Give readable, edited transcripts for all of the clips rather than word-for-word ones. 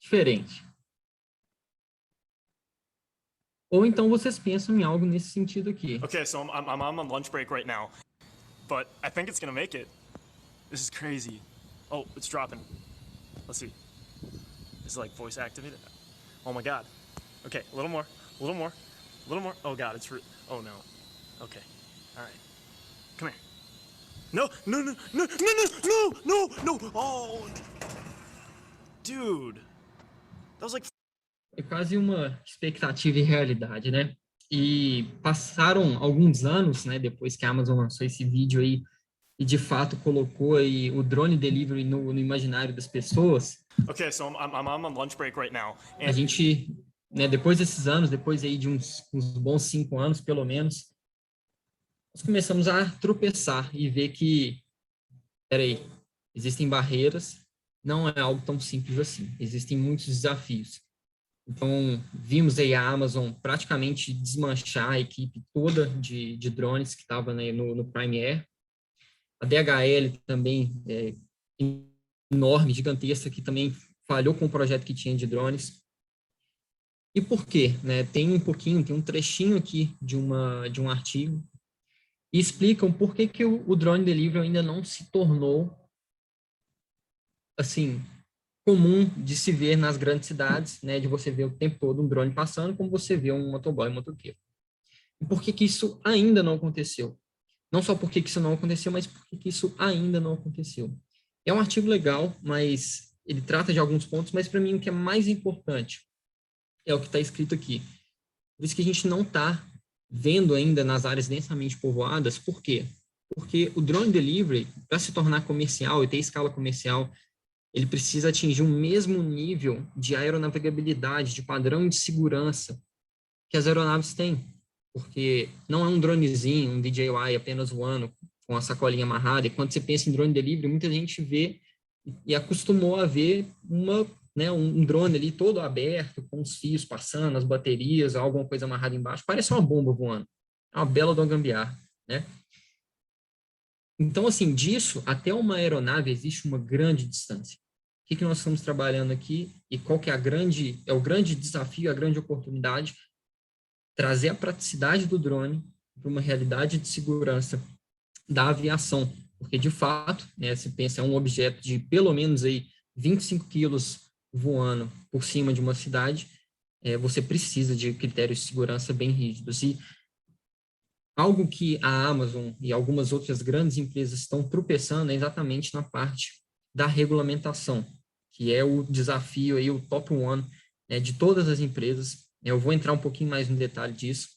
diferente. Ou então vocês pensam em algo nesse sentido aqui. Okay, so I'm on lunch break right now, but I think it's gonna make it. This is crazy. Oh, it's dropping. Let's see. Is it like voice activated? Oh my god. Okay, a little more, a little more, a little more. Oh god, oh no. Okay, all right. Come here. No, no, no, no, no, no, no, no, no. Oh, dude. That was like. É quase uma expectativa e realidade, né? E passaram alguns anos, né, depois que a Amazon lançou esse vídeo aí e de fato colocou aí o drone delivery no imaginário das pessoas. Okay, so I'm on lunch break right now. A gente, né, depois desses anos, depois aí de uns bons 5 anos, pelo menos, nós começamos a tropeçar e ver que, peraí, existem barreiras, não é algo tão simples assim, existem muitos desafios. Então, vimos aí a Amazon praticamente desmanchar a equipe toda de drones que estava, né, no Prime Air. A DHL também é enorme, gigantesca, que também falhou com o projeto que tinha de drones. E por quê? Né? Tem um trechinho aqui de um artigo e explicam por que o drone delivery ainda não se tornou, assim, comum de se ver nas grandes cidades, né, de você ver o tempo todo um drone passando, como você vê um motoboy, um motoqueiro. E por que isso ainda não aconteceu? Não só por que isso não aconteceu, mas por que isso ainda não aconteceu. É um artigo legal, mas ele trata de alguns pontos, mas para mim o que é mais importante é o que está escrito aqui. Por isso que a gente não está vendo ainda nas áreas densamente povoadas. Por quê? Porque o drone delivery, para se tornar comercial e ter escala comercial, ele precisa atingir o mesmo nível de aeronavegabilidade, de padrão de segurança que as aeronaves têm. Porque não é um dronezinho, um DJI apenas voando com a sacolinha amarrada. E quando você pensa em drone delivery, muita gente vê e acostumou a ver um drone ali todo aberto, com os fios passando, as baterias, alguma coisa amarrada embaixo. Parece uma bomba voando. É uma bela de uma gambiarra, né? Então, assim, disso até uma aeronave existe uma grande distância. O que nós estamos trabalhando aqui e qual que é o grande desafio, a grande oportunidade? Trazer a praticidade do drone para uma realidade de segurança da aviação. Porque, de fato, né, se pensa, é um objeto de pelo menos aí 25 quilos voando por cima de uma cidade, você precisa de critérios de segurança bem rígidos. E algo que a Amazon e algumas outras grandes empresas estão tropeçando é exatamente na parte da regulamentação, que é o desafio aí, o top one, né, de todas as empresas. Eu vou entrar um pouquinho mais no detalhe disso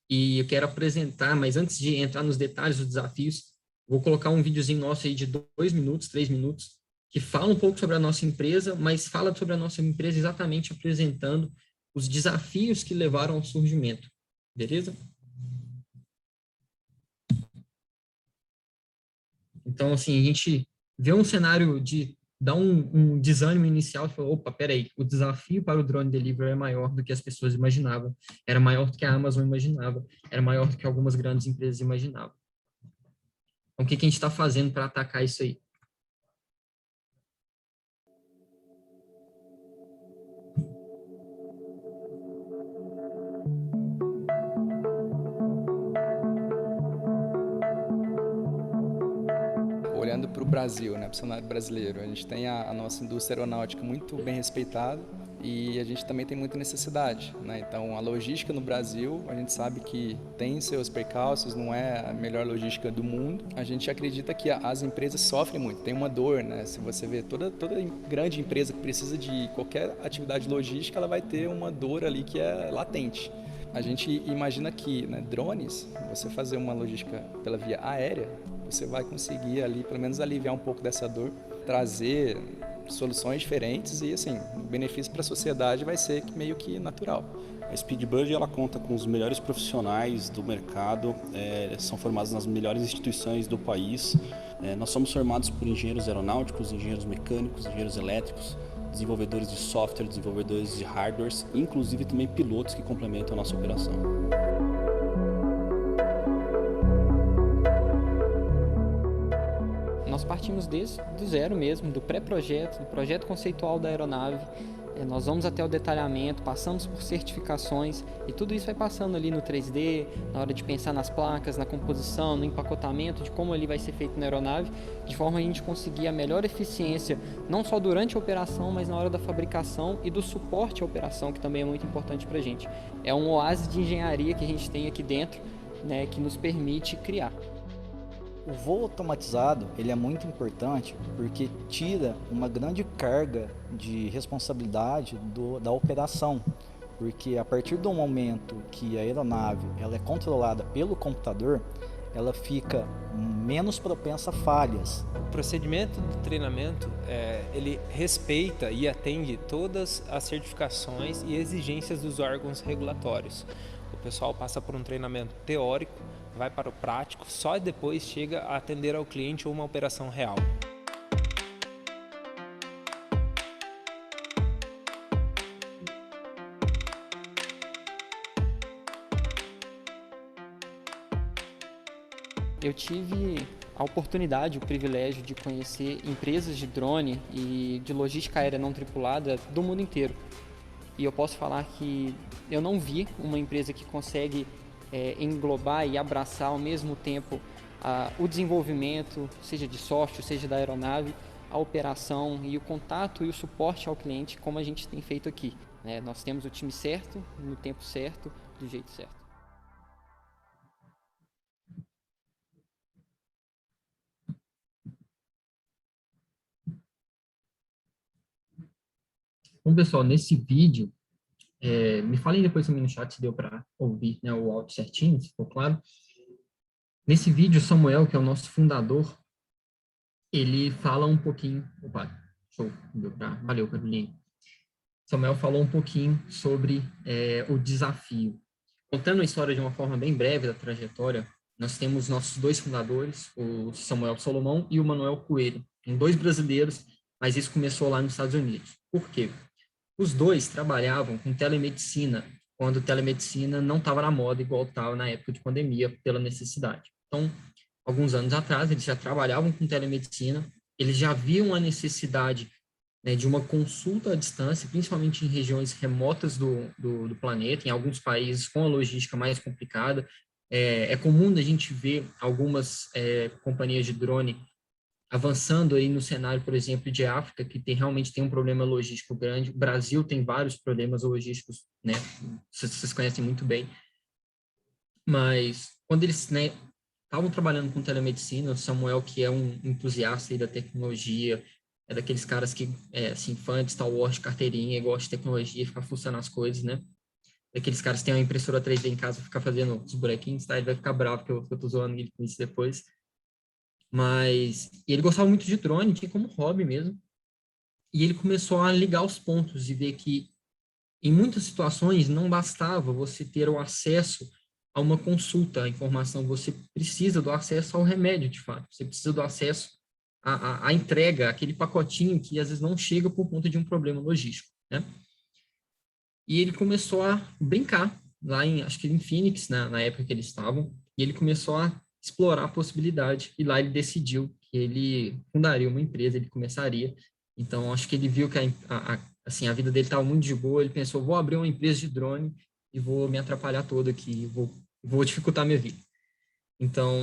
e eu quero apresentar, mas antes de entrar nos detalhes dos desafios, vou colocar um videozinho nosso aí de 2 minutos, 3 minutos, que fala um pouco sobre a nossa empresa, mas fala sobre a nossa empresa exatamente apresentando os desafios que levaram ao surgimento. Beleza? Então, assim, a gente vê um cenário de dar um desânimo inicial e falar, opa, peraí, o desafio para o drone delivery é maior do que as pessoas imaginavam, era maior do que a Amazon imaginava, era maior do que algumas grandes empresas imaginavam. Então, o que a gente está fazendo para atacar isso aí? Olhando para o Brasil, né, para o cenário brasileiro, a gente tem a nossa indústria aeronáutica muito bem respeitada e a gente também tem muita necessidade, né? Então, a logística no Brasil, a gente sabe que tem seus percalços, não é a melhor logística do mundo. A gente acredita que as empresas sofrem muito, tem uma dor, né? Se você vê toda grande empresa que precisa de qualquer atividade logística, ela vai ter uma dor ali que é latente. A gente imagina que, né, drones, você fazer uma logística pela via aérea, você vai conseguir ali, pelo menos aliviar um pouco dessa dor, trazer soluções diferentes e, assim, o benefício para a sociedade vai ser meio que natural. A Speedbird, ela conta com os melhores profissionais do mercado, são formados nas melhores instituições do país. Nós somos formados por engenheiros aeronáuticos, engenheiros mecânicos, engenheiros elétricos, desenvolvedores de software, desenvolvedores de hardwares, inclusive também pilotos que complementam a nossa operação. Nós partimos do zero mesmo, do pré-projeto, do projeto conceitual da aeronave. Nós vamos até o detalhamento, passamos por certificações e tudo isso vai passando ali no 3D, na hora de pensar nas placas, na composição, no empacotamento, de como ele vai ser feito na aeronave, de forma a gente conseguir a melhor eficiência, não só durante a operação, mas na hora da fabricação e do suporte à operação, que também é muito importante para a gente. É um oásis de engenharia que a gente tem aqui dentro, né, que nos permite criar. O voo automatizado ele é muito importante porque tira uma grande carga de responsabilidade da operação, porque a partir do momento que a aeronave ela é controlada pelo computador, ela fica menos propensa a falhas. O procedimento do treinamento ele respeita e atende todas as certificações e exigências dos órgãos regulatórios. O pessoal passa por um treinamento teórico, vai para o prático, só depois chega a atender ao cliente ou uma operação real. Eu tive a oportunidade, o privilégio de conhecer empresas de drone e de logística aérea não tripulada do mundo inteiro. E eu posso falar que eu não vi uma empresa que consegue englobar e abraçar ao mesmo tempo o desenvolvimento, seja de software, seja da aeronave, a operação e o contato e o suporte ao cliente, como a gente tem feito aqui. Nós temos o time certo, no tempo certo, do jeito certo. Bom, pessoal, nesse vídeo, me falem depois também no chat se deu para ouvir, né, o áudio certinho, se ficou claro. Nesse vídeo, Samuel, que é o nosso fundador, ele fala um pouquinho... Opa, show, valeu, Caroline. Samuel falou um pouquinho sobre o desafio. Contando a história de uma forma bem breve da trajetória, nós temos nossos dois fundadores, o Samuel Solomão e o Manuel Coelho, dois brasileiros, mas isso começou lá nos Estados Unidos. Por quê? Os dois trabalhavam com telemedicina, quando telemedicina não estava na moda igual estava na época de pandemia, pela necessidade. Então, alguns anos atrás, eles já trabalhavam com telemedicina, eles já viam a necessidade, né, de uma consulta à distância, principalmente em regiões remotas do planeta, em alguns países com a logística mais complicada. É comum a gente ver algumas companhias de drone avançando aí no cenário, por exemplo, de África, que realmente tem um problema logístico grande. O Brasil tem vários problemas logísticos, né? Vocês conhecem muito bem. Mas quando eles, né, estavam trabalhando com telemedicina, o Samuel, que é um entusiasta aí da tecnologia, é daqueles caras que assim, fã de Star Wars, de carteirinha, gosta de tecnologia, ficar fuçando as coisas, né? Daqueles caras que têm uma impressora 3D em casa, ficar fazendo os bonequinhos, tá? Ele vai ficar bravo que eu tô zoando ele com isso depois. Mas ele gostava muito de drone, tinha como hobby mesmo. E ele começou a ligar os pontos e ver que, em muitas situações, não bastava você ter o acesso a uma consulta, a informação. Você precisa do acesso ao remédio, de fato. Você precisa do acesso à entrega, aquele pacotinho que, às vezes, não chega por conta de um problema logístico, né? E ele começou a brincar, lá acho que em Phoenix, na época que eles estavam, e ele começou a explorar a possibilidade, e lá ele decidiu que ele fundaria uma empresa, ele começaria. Então, acho que ele viu que assim, a vida dele estava muito de boa, ele pensou, vou abrir uma empresa de drone e vou me atrapalhar todo aqui, vou dificultar minha vida. Então,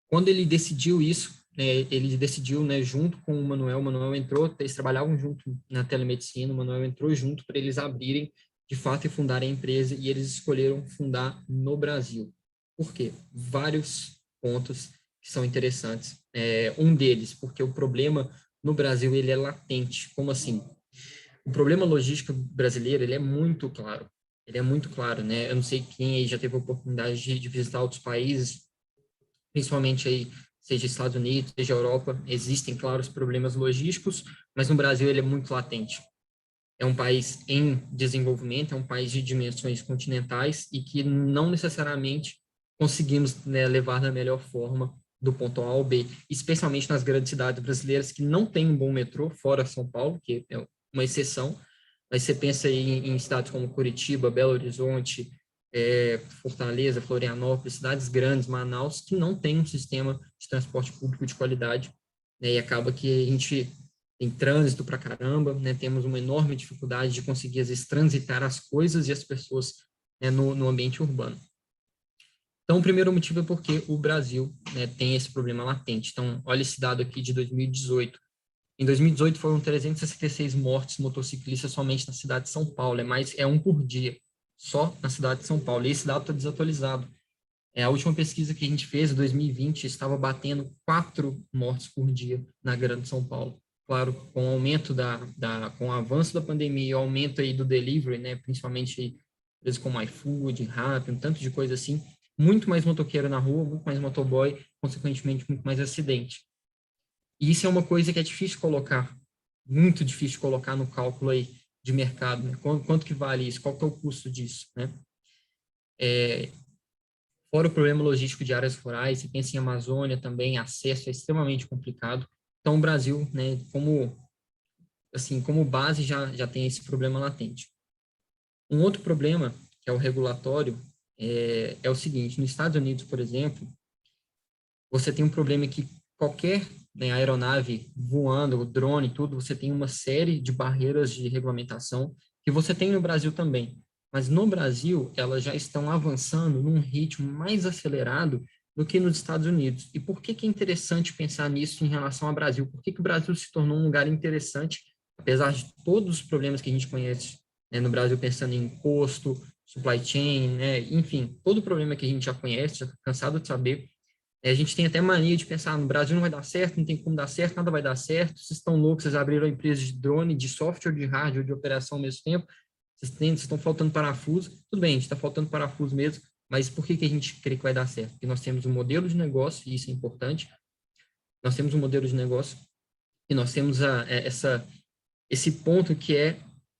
quando ele decidiu isso, ele decidiu, né, junto com o Manuel entrou, eles trabalhavam junto na telemedicina, o Manuel entrou junto para eles abrirem, de fato, e fundarem a empresa, e eles escolheram fundar no Brasil. Por quê? Vários pontos que são interessantes. Um deles, porque o problema no Brasil ele é latente. Como assim? O problema logístico brasileiro ele é muito claro. Ele é muito claro, né? Eu não sei quem aí já teve a oportunidade de visitar outros países, principalmente aí, seja Estados Unidos, seja Europa, existem, claro, os problemas logísticos, mas no Brasil ele é muito latente. É um país em desenvolvimento, é um país de dimensões continentais e que não necessariamente conseguimos, né, levar da melhor forma do ponto A ao B, especialmente nas grandes cidades brasileiras que não têm um bom metrô, fora São Paulo, que é uma exceção, mas você pensa aí em cidades como Curitiba, Belo Horizonte, Fortaleza, Florianópolis, cidades grandes, Manaus, que não tem um sistema de transporte público de qualidade, né, e acaba que a gente tem trânsito pra caramba, né, temos uma enorme dificuldade de conseguir, às vezes, transitar as coisas e as pessoas, né, no ambiente urbano. Então, o primeiro motivo é porque o Brasil, né, tem esse problema latente. Então, olha esse dado aqui de 2018. Em 2018 foram 366 mortes motociclistas somente na cidade de São Paulo, é um por dia, só na cidade de São Paulo, e esse dado está desatualizado. A última pesquisa que a gente fez, em 2020, estava batendo 4 mortes por dia na Grande São Paulo. Claro, com o aumento com o avanço da pandemia e o aumento aí do delivery, né, principalmente empresas como iFood, Rappi, um tanto de coisa assim, muito mais motoqueiro na rua, muito mais motoboy, consequentemente, muito mais acidente. E isso é uma coisa que é difícil colocar, muito difícil colocar no cálculo aí de mercado, né? Quanto que vale isso? Qual que é o custo disso, né? Fora o problema logístico de áreas rurais, você pensa em Amazônia também, acesso é extremamente complicado. Então, o Brasil, né, como base, já tem esse problema latente. Um outro problema, que é o regulatório, é o seguinte: nos Estados Unidos, por exemplo, você tem um problema que qualquer, né, aeronave voando, o drone, tudo, você tem uma série de barreiras de regulamentação que você tem no Brasil também. Mas no Brasil, elas já estão avançando num ritmo mais acelerado do que nos Estados Unidos. E por que é interessante pensar nisso em relação ao Brasil? Por que o Brasil se tornou um lugar interessante, apesar de todos os problemas que a gente conhece, né, no Brasil, pensando em imposto, supply chain, né, enfim, todo o problema que a gente já conhece, já está cansado de saber. A gente tem até mania de pensar, no Brasil não vai dar certo, não tem como dar certo, nada vai dar certo, vocês estão loucos, vocês abriram uma empresa de drone, de software, de hardware, de operação ao mesmo tempo, vocês estão faltando parafuso. Tudo bem, a gente está faltando parafuso mesmo, mas por que a gente crê que vai dar certo? Porque nós temos um modelo de negócio, e isso é importante, nós temos um modelo de negócio, e nós temos esse ponto que é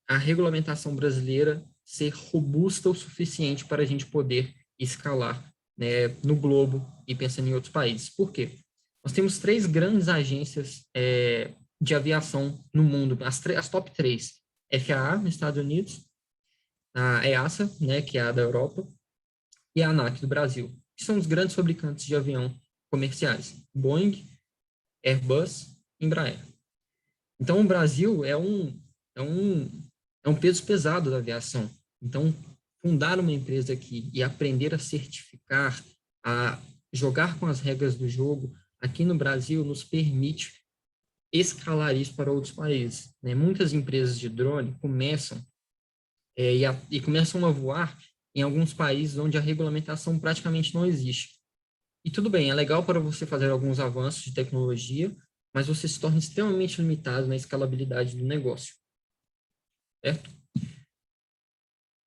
a regulamentação brasileira ser robusta o suficiente para a gente poder escalar, né, no globo e pensando em outros países. Por quê? Nós temos 3 grandes agências de aviação no mundo, as top 3. FAA, nos Estados Unidos, a EASA, né, que é a da Europa, e a ANAC, do Brasil, que são os grandes fabricantes de avião comerciais. Boeing, Airbus, Embraer. Então, o Brasil é um peso pesado da aviação. Então, fundar uma empresa aqui e aprender a certificar, a jogar com as regras do jogo, aqui no Brasil, nos permite escalar isso para outros países, né? Muitas empresas de drone começam começam a voar em alguns países onde a regulamentação praticamente não existe. E tudo bem, é legal para você fazer alguns avanços de tecnologia, mas você se torna extremamente limitado na escalabilidade do negócio. Certo?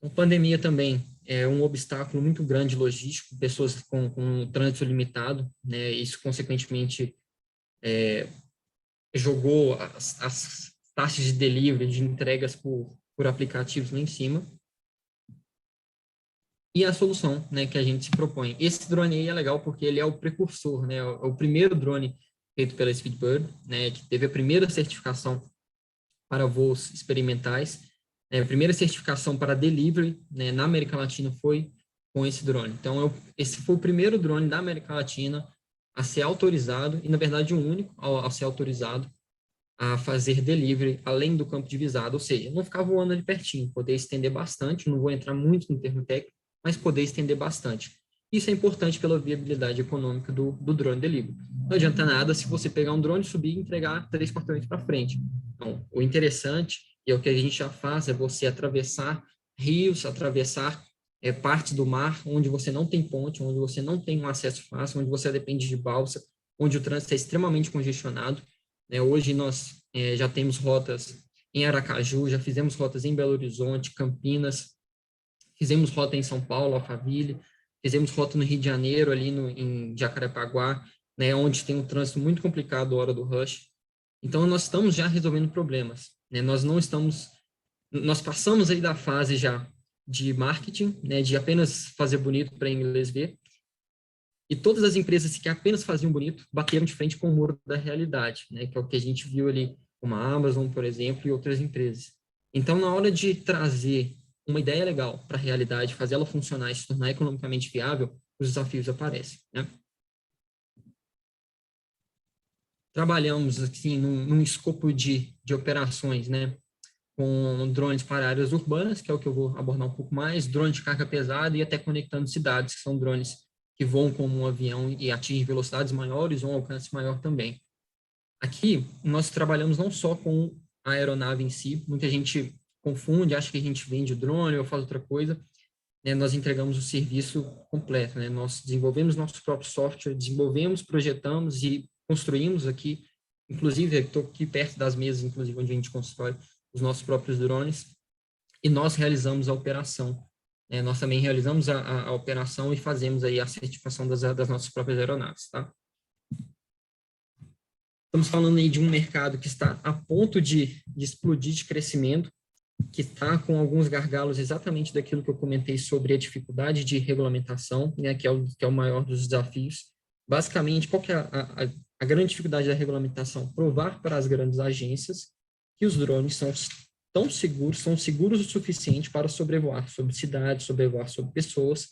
A pandemia também é um obstáculo muito grande logístico, pessoas com trânsito limitado, né? Isso, consequentemente, jogou as taxas de delivery, de entregas por aplicativos lá em cima. E a solução, né, que a gente se propõe. Esse drone aí é legal porque ele é o precursor, né? É o primeiro drone feito pela Speedbird, né, que teve a primeira certificação para voos experimentais. A primeira certificação para delivery, né, na América Latina foi com esse drone. Então, esse foi o primeiro drone da América Latina a ser autorizado, e na verdade o único a ser autorizado a fazer delivery além do campo de visada, ou seja, não ficar voando ali pertinho, poder estender bastante, não vou entrar muito no termo técnico, mas poder estender bastante. Isso é importante pela viabilidade econômica do drone delivery. Não adianta nada se você pegar um drone, subir e entregar 3 quarteirões para frente. Então, o interessante, e é o que a gente já faz, é você atravessar rios, atravessar partes do mar onde você não tem ponte, onde você não tem um acesso fácil, onde você depende de balsa, onde o trânsito é extremamente congestionado. Hoje nós já temos rotas em Aracaju, já fizemos rotas em Belo Horizonte, Campinas, fizemos rota em São Paulo, Alphaville, fizemos rota no Rio de Janeiro, ali em Jacarepaguá, né, onde tem um trânsito muito complicado a hora do rush. Então, nós estamos já resolvendo problemas, né? Nós passamos aí da fase já de marketing, né, de apenas fazer bonito para inglês ver, e todas as empresas que apenas faziam bonito bateram de frente com o muro da realidade, né, que é o que a gente viu ali, como a Amazon, por exemplo, e outras empresas. Então, na hora de trazer uma ideia legal para a realidade, fazer ela funcionar e se tornar economicamente viável, os desafios aparecem, né? Trabalhamos, assim, num escopo de operações, né? Com drones para áreas urbanas, que é o que eu vou abordar um pouco mais, drones de carga pesada e até conectando cidades, que são drones que voam como um avião e atingem velocidades maiores ou um alcance maior também. Aqui, nós trabalhamos não só com a aeronave em si, muita gente confunde, acha que a gente vende drone ou faz outra coisa, né? Nós entregamos o serviço completo, né? Nós desenvolvemos nosso próprio software, desenvolvemos, projetamos e construímos aqui, inclusive, estou aqui perto das mesas, inclusive, onde a gente constrói os nossos próprios drones, e nós realizamos a operação. Nós também realizamos a operação e fazemos aí a certificação das nossas próprias aeronaves, tá? Estamos falando aí de um mercado que está a ponto de explodir de crescimento, que está com alguns gargalos exatamente daquilo que eu comentei sobre a dificuldade de regulamentação, né, que é o maior dos desafios. Basicamente, qual que é a grande dificuldade da regulamentação? Provar para as grandes agências que os drones são seguros o suficiente para sobrevoar sobre cidades, sobrevoar sobre pessoas,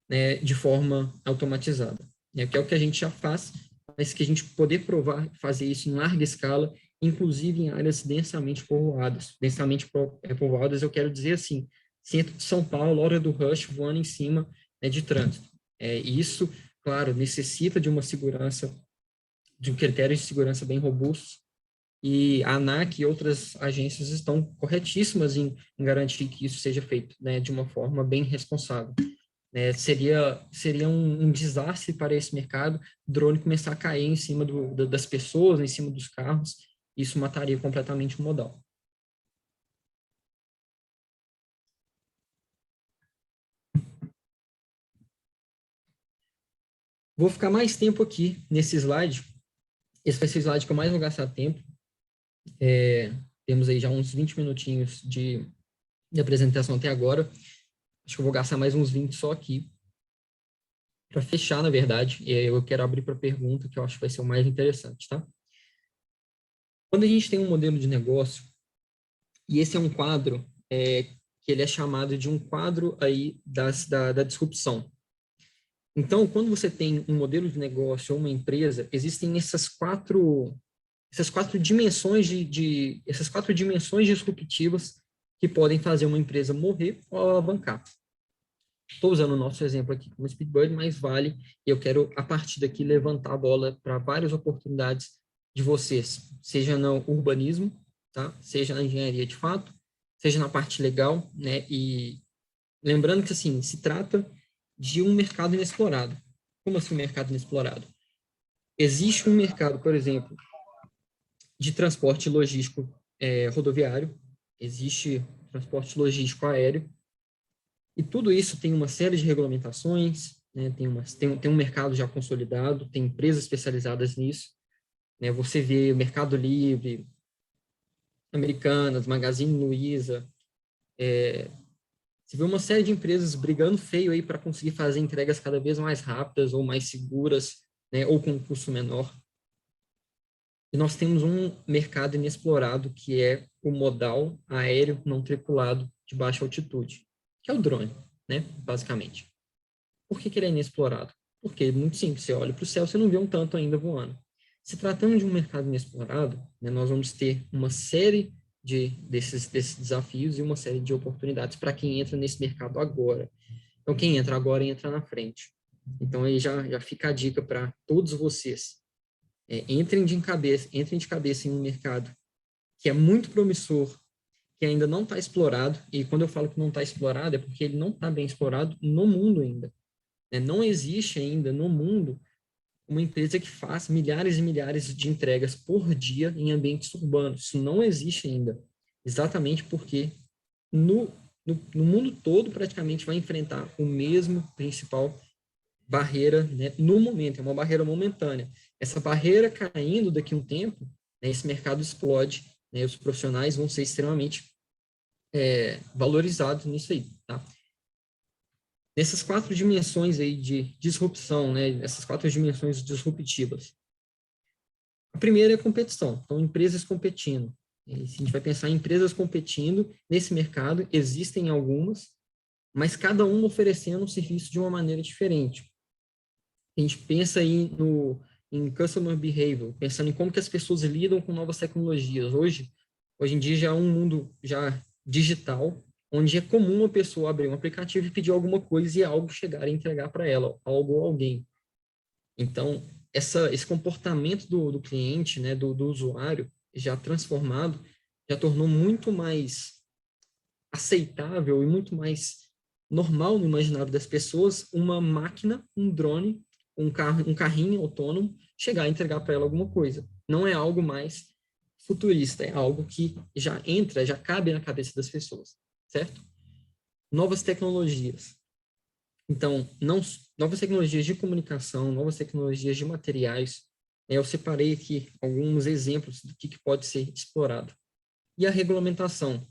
né, de forma automatizada, né, que é o que a gente já faz, mas que a gente poder provar, fazer isso em larga escala, inclusive em áreas densamente povoadas. Densamente povoadas, eu quero dizer assim, centro de São Paulo, hora do rush, voando em cima, né, de trânsito. E isso, claro, necessita de uma segurança, de critérios de segurança bem robustos, e a ANAC e outras agências estão corretíssimas em garantir que isso seja feito, né, de uma forma bem responsável. Seria um desastre para esse mercado, o drone começar a cair em cima das pessoas, em cima dos carros, isso mataria completamente o modal. Vou ficar mais tempo aqui nesse slide, esse vai ser o slide que eu mais vou gastar tempo, temos aí já uns 20 minutinhos de apresentação até agora, acho que eu vou gastar mais uns 20 só aqui, para fechar, na verdade, eu quero abrir para pergunta, que eu acho que vai ser o mais interessante, tá? Quando a gente tem um modelo de negócio, e esse é um quadro que ele é chamado de um quadro aí da disrupção. Então, quando você tem um modelo de negócio ou uma empresa, existem essas quatro dimensões essas quatro dimensões disruptivas que podem fazer uma empresa morrer ou alavancar. Estou usando o nosso exemplo aqui como Speedbird, mas vale, eu quero, a partir daqui, levantar a bola para várias oportunidades de vocês, seja no urbanismo, tá? Seja na engenharia de fato, seja na parte legal, né? E lembrando que, assim, se trata de um mercado inexplorado. Como assim um mercado inexplorado? Existe um mercado, por exemplo, de transporte logístico rodoviário, existe transporte logístico aéreo, e tudo isso tem uma série de regulamentações, né? Tem um mercado já consolidado, tem empresas especializadas nisso, né? Você vê o Mercado Livre, Americanas, Magazine Luiza, você vê uma série de empresas brigando feio aí para conseguir fazer entregas cada vez mais rápidas ou mais seguras, né? Ou com um custo menor. E nós temos um mercado inexplorado que é o modal aéreo não tripulado de baixa altitude, que é o drone, né, basicamente. Por que ele é inexplorado? Porque é muito simples, você olha para o céu, você não vê um tanto ainda voando. Se tratando de um mercado inexplorado, né, nós vamos ter uma série desses desafios e uma série de oportunidades para quem entra nesse mercado agora. Então, quem entra agora, entra na frente. Então, aí já fica a dica para todos vocês. Entrem de cabeça em um mercado que é muito promissor, que ainda não está explorado, e quando eu falo que não está explorado, é porque ele não está bem explorado no mundo ainda. Não existe ainda no mundo uma empresa que faz milhares e milhares de entregas por dia em ambientes urbanos. Isso não existe ainda, exatamente porque no mundo todo praticamente vai enfrentar o mesmo principal barreira, né, no momento, é uma barreira momentânea. Essa barreira caindo daqui a um tempo, né, esse mercado explode, né, os profissionais vão ser extremamente valorizados nisso aí, tá? Nessas quatro dimensões aí de disrupção, né, essas quatro dimensões disruptivas. A primeira é a competição, então empresas competindo. E se a gente vai pensar em empresas competindo nesse mercado, existem algumas, mas cada uma oferecendo um serviço de uma maneira diferente. A gente pensa aí em customer behavior, pensando em como que as pessoas lidam com novas tecnologias. Hoje em dia já é um mundo já digital, onde é comum uma pessoa abrir um aplicativo e pedir alguma coisa e algo chegar e entregar para ela, algo ou alguém. Então, esse comportamento do cliente, né, do usuário, já transformado, já tornou muito mais aceitável e muito mais normal no imaginário das pessoas uma máquina, um drone, um carrinho autônomo, chegar e entregar para ela alguma coisa. Não é algo mais futurista, é algo que já cabe na cabeça das pessoas, certo? Novas tecnologias. Então, novas tecnologias de comunicação, novas tecnologias de materiais. Eu separei aqui alguns exemplos do que pode ser explorado. E a regulamentação,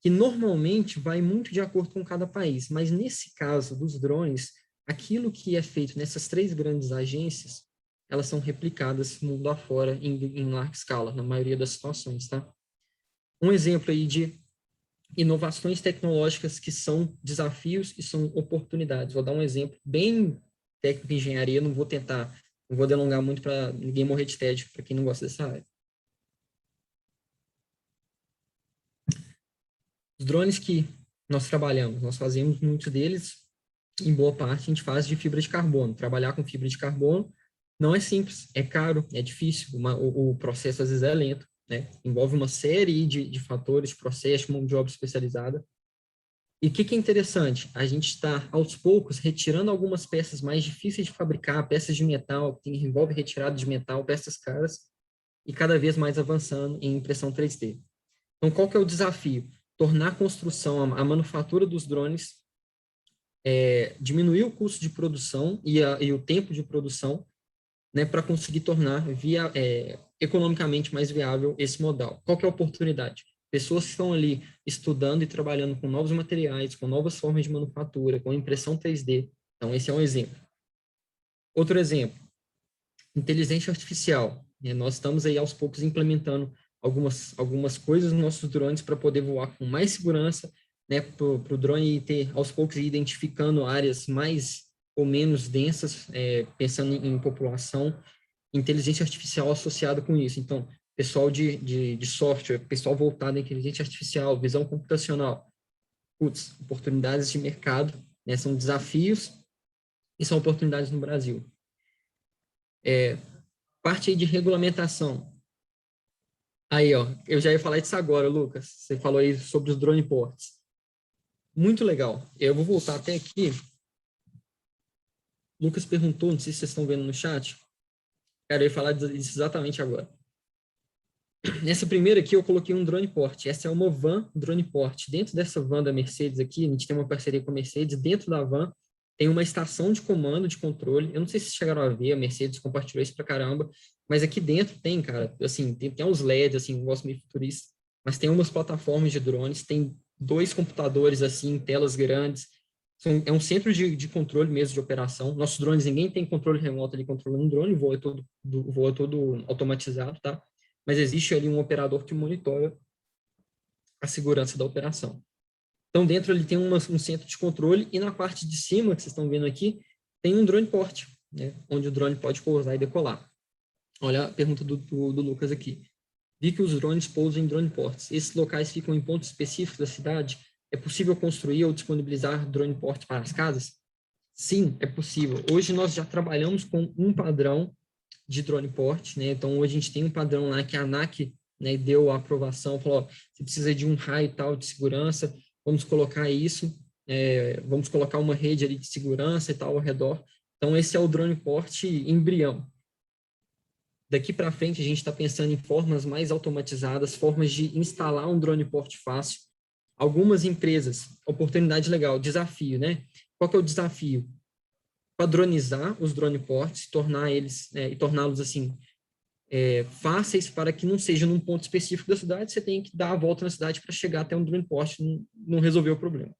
que normalmente vai muito de acordo com cada país, mas nesse caso dos drones, aquilo que é feito nessas 3 grandes agências, elas são replicadas mundo afora em larga escala, na maioria das situações, tá? Um exemplo aí de inovações tecnológicas que são desafios e são oportunidades. Vou dar um exemplo bem técnico de engenharia, não vou delongar muito para ninguém morrer de tédio, para quem não gosta dessa área. Os drones que nós trabalhamos, nós fazemos muitos deles, em boa parte, a gente faz de fibra de carbono. Trabalhar com fibra de carbono não é simples, é caro, é difícil, o processo às vezes é lento, né? Envolve uma série de fatores, processo, mão de obra especializada. E o que é interessante? A gente está, aos poucos, retirando algumas peças mais difíceis de fabricar, peças de metal, que envolve retirada de metal, peças caras, e cada vez mais avançando em impressão 3D. Então, qual que é o desafio? Tornar a construção, a manufatura dos drones, diminuir o custo de produção e o tempo de produção, né, para conseguir tornar economicamente mais viável esse modal. Qual que é a oportunidade? Pessoas que estão ali estudando e trabalhando com novos materiais, com novas formas de manufatura, com impressão 3D. Então, esse é um exemplo. Outro exemplo, inteligência artificial. Nós estamos aí aos poucos implementando algumas coisas nos nossos drones para poder voar com mais segurança, né, para o drone ter, aos poucos, identificando áreas mais ou menos densas, pensando em população, inteligência artificial associada com isso. Então, pessoal de software, pessoal voltado à inteligência artificial, visão computacional. Oportunidades de mercado, né, são desafios e são oportunidades no Brasil. Parte aí de regulamentação. Aí, ó, eu já ia falar disso agora, Lucas. Você falou aí sobre os drone ports. Muito legal. Eu vou voltar até aqui. Lucas perguntou, não sei se vocês estão vendo no chat. Cara, eu ia falar disso exatamente agora. Nessa primeira aqui, eu coloquei um drone port. Essa é uma van drone port. Dentro dessa van da Mercedes aqui, a gente tem uma parceria com a Mercedes. Dentro da van, tem uma estação de comando, de controle. Eu não sei se vocês chegaram a ver, a Mercedes compartilhou isso pra caramba. Mas aqui dentro tem, cara, assim, tem uns LEDs, assim, um negócio meio futurista. Mas tem umas plataformas de drones, tem 2 computadores, assim, telas grandes. É um centro de controle mesmo de operação. Nossos drones, ninguém tem controle remoto ali controlando um drone, o voo é todo automatizado, tá? Mas existe ali um operador que monitora a segurança da operação. Então, dentro ali tem um centro de controle e na parte de cima, que vocês estão vendo aqui, tem um drone port, né? Onde o drone pode pousar e decolar. Olha a pergunta do Lucas aqui. Vi que os drones pousam em drone ports. Esses locais ficam em pontos específicos da cidade? É possível construir ou disponibilizar drone port para as casas? Sim, é possível. Hoje nós já trabalhamos com um padrão de drone port, né? Então, hoje a gente tem um padrão lá que a ANAC, né, deu a aprovação, falou, ó, você precisa de um raio tal de segurança, vamos colocar isso, vamos colocar uma rede ali de segurança e tal ao redor. Então, esse é o drone port embrião. Daqui para frente, a gente está pensando em formas mais automatizadas, formas de instalar um drone port fácil. Algumas empresas, oportunidade legal, desafio, né? Qual que é o desafio? Padronizar os drone ports, torná-los assim fáceis para que não seja num ponto específico da cidade, você tem que dar a volta na cidade para chegar até um drone port, não resolver o problema.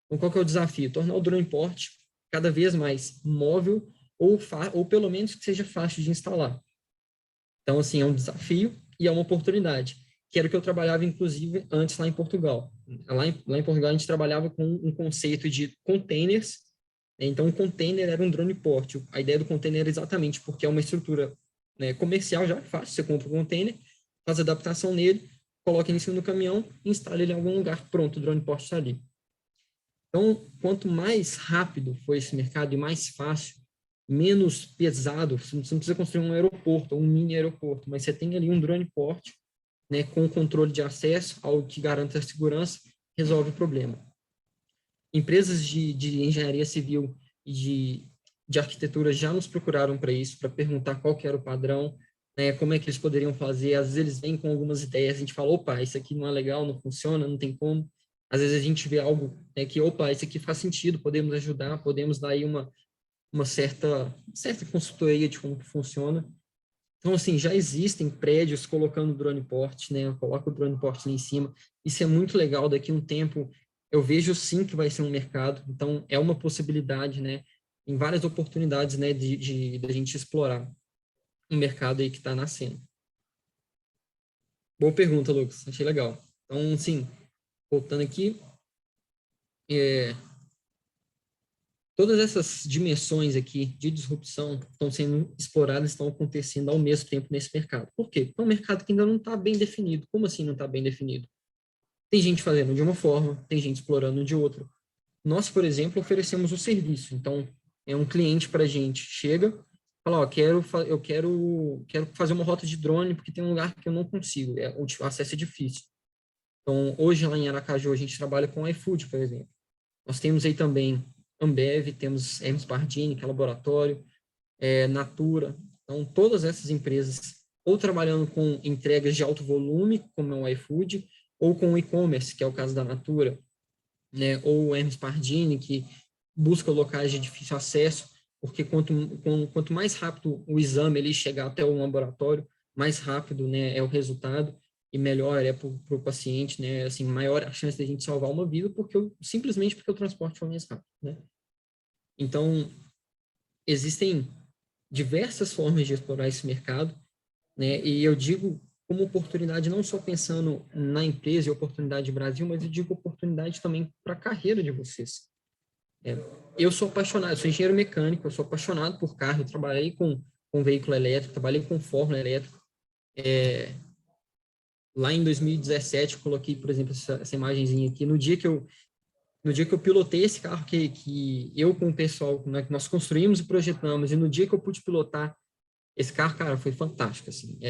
Então, qual que é o desafio? Tornar o drone port cada vez mais móvel ou pelo menos que seja fácil de instalar. Então, assim, é um desafio e é uma oportunidade. que era o que eu trabalhava, inclusive, antes lá em Portugal. Lá em Portugal, a gente trabalhava com um conceito de containers, né? Então, um container era um drone porte. A ideia do container era exatamente porque é uma estrutura, né, comercial já, fácil, você compra um container, faz a adaptação nele, coloca ele em cima do caminhão, instala ele em algum lugar, pronto, o drone porte está ali. Então, quanto mais rápido foi esse mercado e mais fácil, menos pesado, você não precisa construir um aeroporto, um mini aeroporto, mas você tem ali um drone porte, né, com controle de acesso, algo que garanta a segurança, resolve o problema. Empresas de engenharia civil e de arquitetura já nos procuraram para isso, para perguntar qual que era o padrão, né, como é que eles poderiam fazer. Às vezes eles vêm com algumas ideias, a gente fala, opa, isso aqui não é legal, não funciona, não tem como. Às vezes a gente vê algo, né, que, opa, isso aqui faz sentido, podemos ajudar, podemos dar aí uma certa consultoria de como que funciona. Então, assim, já existem prédios colocando drone porte, né? Coloca o drone porte lá em cima. Isso é muito legal. Daqui a um tempo, eu vejo sim que vai ser um mercado. Então, é uma possibilidade, né? Em várias oportunidades, né? De gente explorar um mercado aí que está nascendo. Boa pergunta, Lucas. Achei legal. Então, sim, voltando aqui, todas essas dimensões aqui de disrupção estão sendo exploradas, estão acontecendo ao mesmo tempo nesse mercado. Por quê? Porque é um mercado que ainda não está bem definido. Como assim não está bem definido? Tem gente fazendo de uma forma, tem gente explorando de outra. Nós, por exemplo, oferecemos o serviço. Então, é um cliente para a gente, chega, fala, ó, eu quero fazer uma rota de drone porque tem um lugar que eu não consigo, o acesso é difícil. Então, hoje lá em Aracaju, a gente trabalha com iFood, por exemplo. Nós temos aí também Ambev, temos Hermes Pardini, que é laboratório, Natura. Então, todas essas empresas, ou trabalhando com entregas de alto volume, como é o iFood, ou com o e-commerce, que é o caso da Natura, né? Ou o Hermes Pardini, que busca locais de difícil acesso, porque quanto mais rápido o exame ele chegar até o laboratório, mais rápido, né, é o resultado e melhor é para o paciente, né, assim, maior a chance de a gente salvar uma vida, simplesmente porque o transporte foi mais rápido, né. Então, existem diversas formas de explorar esse mercado, né, e eu digo como oportunidade não só pensando na empresa e oportunidade do Brasil, mas eu digo oportunidade também para a carreira de vocês. Eu sou apaixonado, eu sou engenheiro mecânico, eu sou apaixonado por carro, eu trabalhei com veículo elétrico, trabalhei com fórmula elétrica. Lá em 2017, eu coloquei, por exemplo, essa imagenzinha aqui, no dia que eu pilotei esse carro, que eu com o pessoal, né, que nós construímos e projetamos, e no dia que eu pude pilotar esse carro, cara, foi fantástico, assim,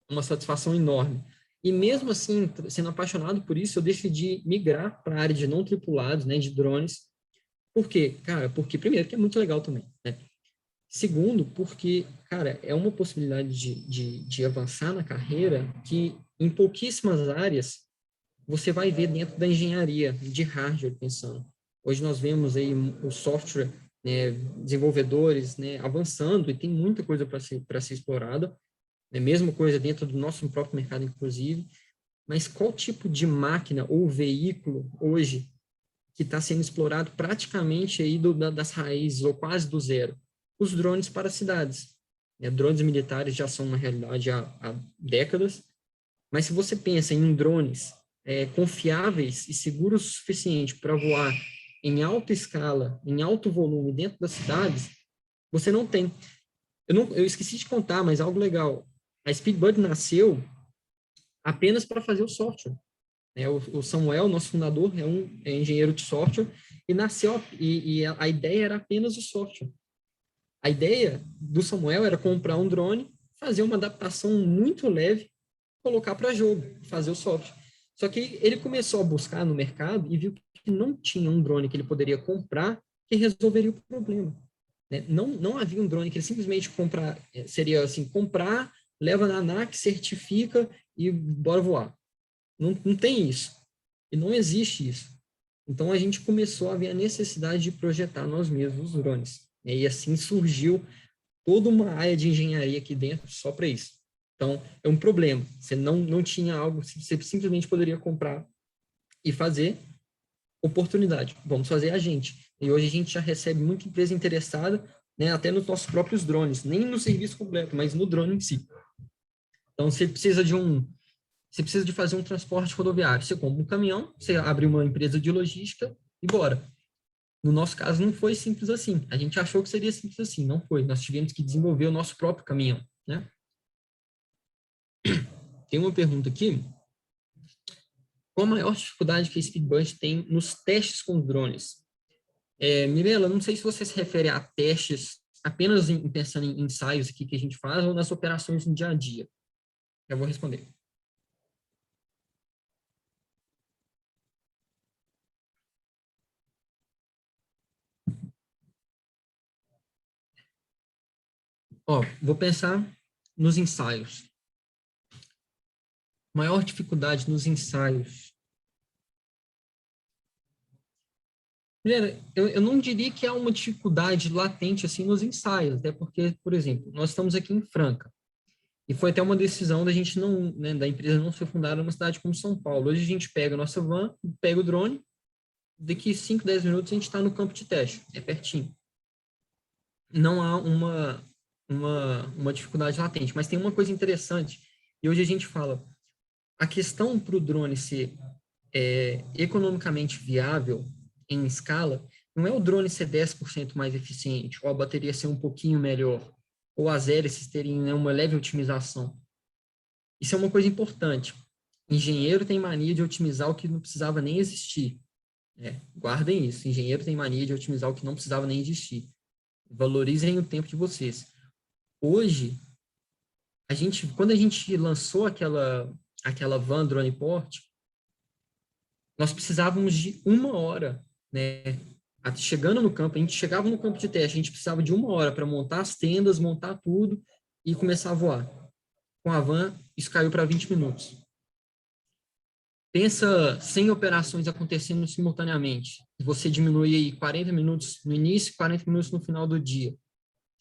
uma satisfação enorme. E mesmo assim, sendo apaixonado por isso, eu decidi migrar para a área de não tripulados, né, de drones. Por quê? Cara, porque primeiro que é muito legal também, né? Segundo, porque, cara, é uma possibilidade de avançar na carreira que em pouquíssimas áreas você vai ver dentro da engenharia, de hardware, pensando. Hoje nós vemos aí o software, né, desenvolvedores, né, avançando e tem muita coisa para ser explorada, né, mesma coisa dentro do nosso próprio mercado, inclusive. Mas qual tipo de máquina ou veículo hoje que está sendo explorado praticamente aí das raízes, ou quase do zero? Os drones para cidades. Drones militares já são uma realidade há décadas, mas se você pensa em drones confiáveis e seguros o suficiente para voar em alta escala, em alto volume dentro das cidades, você não tem. Eu esqueci de contar, mas algo legal. A Speedbird nasceu apenas para fazer o software. O Samuel, nosso fundador, é engenheiro de software e nasceu, e a ideia era apenas o software. A ideia do Samuel era comprar um drone, fazer uma adaptação muito leve, colocar para jogo, fazer o software. Só que ele começou a buscar no mercado e viu que não tinha um drone que ele poderia comprar que resolveria o problema. Não havia um drone que ele simplesmente seria assim, comprar, leva na ANAC, certifica e bora voar. Não tem isso. E não existe isso. Então, a gente começou a ver a necessidade de projetar nós mesmos os drones. E assim surgiu toda uma área de engenharia aqui dentro só para isso. Então, é um problema. Você não tinha algo, você simplesmente poderia comprar e fazer. Oportunidade. Vamos fazer a gente. E hoje a gente já recebe muita empresa interessada, né, até nos nossos próprios drones. Nem no serviço completo, mas no drone em si. Então, você precisa de um Você precisa de fazer um transporte rodoviário. Você compra um caminhão, você abre uma empresa de logística e bora. No nosso caso, não foi simples assim. A gente achou que seria simples assim, não foi. Nós tivemos que desenvolver o nosso próprio caminhão, né? Tem uma pergunta aqui. Qual a maior dificuldade que a Speedbird tem nos testes com drones? Mirela, não sei se você se refere a testes apenas pensando em ensaios aqui que a gente faz ou nas operações no dia a dia. Já vou responder. Vou pensar nos ensaios. Maior dificuldade nos ensaios. Eu não diria que há uma dificuldade latente assim nos ensaios, até porque, por exemplo, nós estamos aqui em Franca, e foi até uma decisão da gente não, né, da empresa não ser fundada numa cidade como São Paulo. Hoje a gente pega a nossa van, pega o drone, daqui 5, 10 minutos a gente está no campo de teste, é pertinho. Não há uma dificuldade latente, mas tem uma coisa interessante, e hoje a gente fala, a questão para o drone ser economicamente viável em escala, não é o drone ser 10% mais eficiente, ou a bateria ser um pouquinho melhor, ou as hélices terem, né, uma leve otimização. Isso é uma coisa importante. Engenheiro tem mania de otimizar o que não precisava nem existir. Guardem isso. Engenheiro tem mania de otimizar o que não precisava nem existir. Valorizem o tempo de vocês. Hoje, quando a gente lançou aquela van Drone Port, nós precisávamos de 1 hora, né? Chegando no campo, a gente chegava no campo de teste, a gente precisava de 1 hora para montar as tendas, montar tudo e começar a voar. Com a van, isso caiu para 20 minutos. Pensa 100 operações acontecendo simultaneamente. Você diminui aí 40 minutos no início e 40 minutos no final do dia.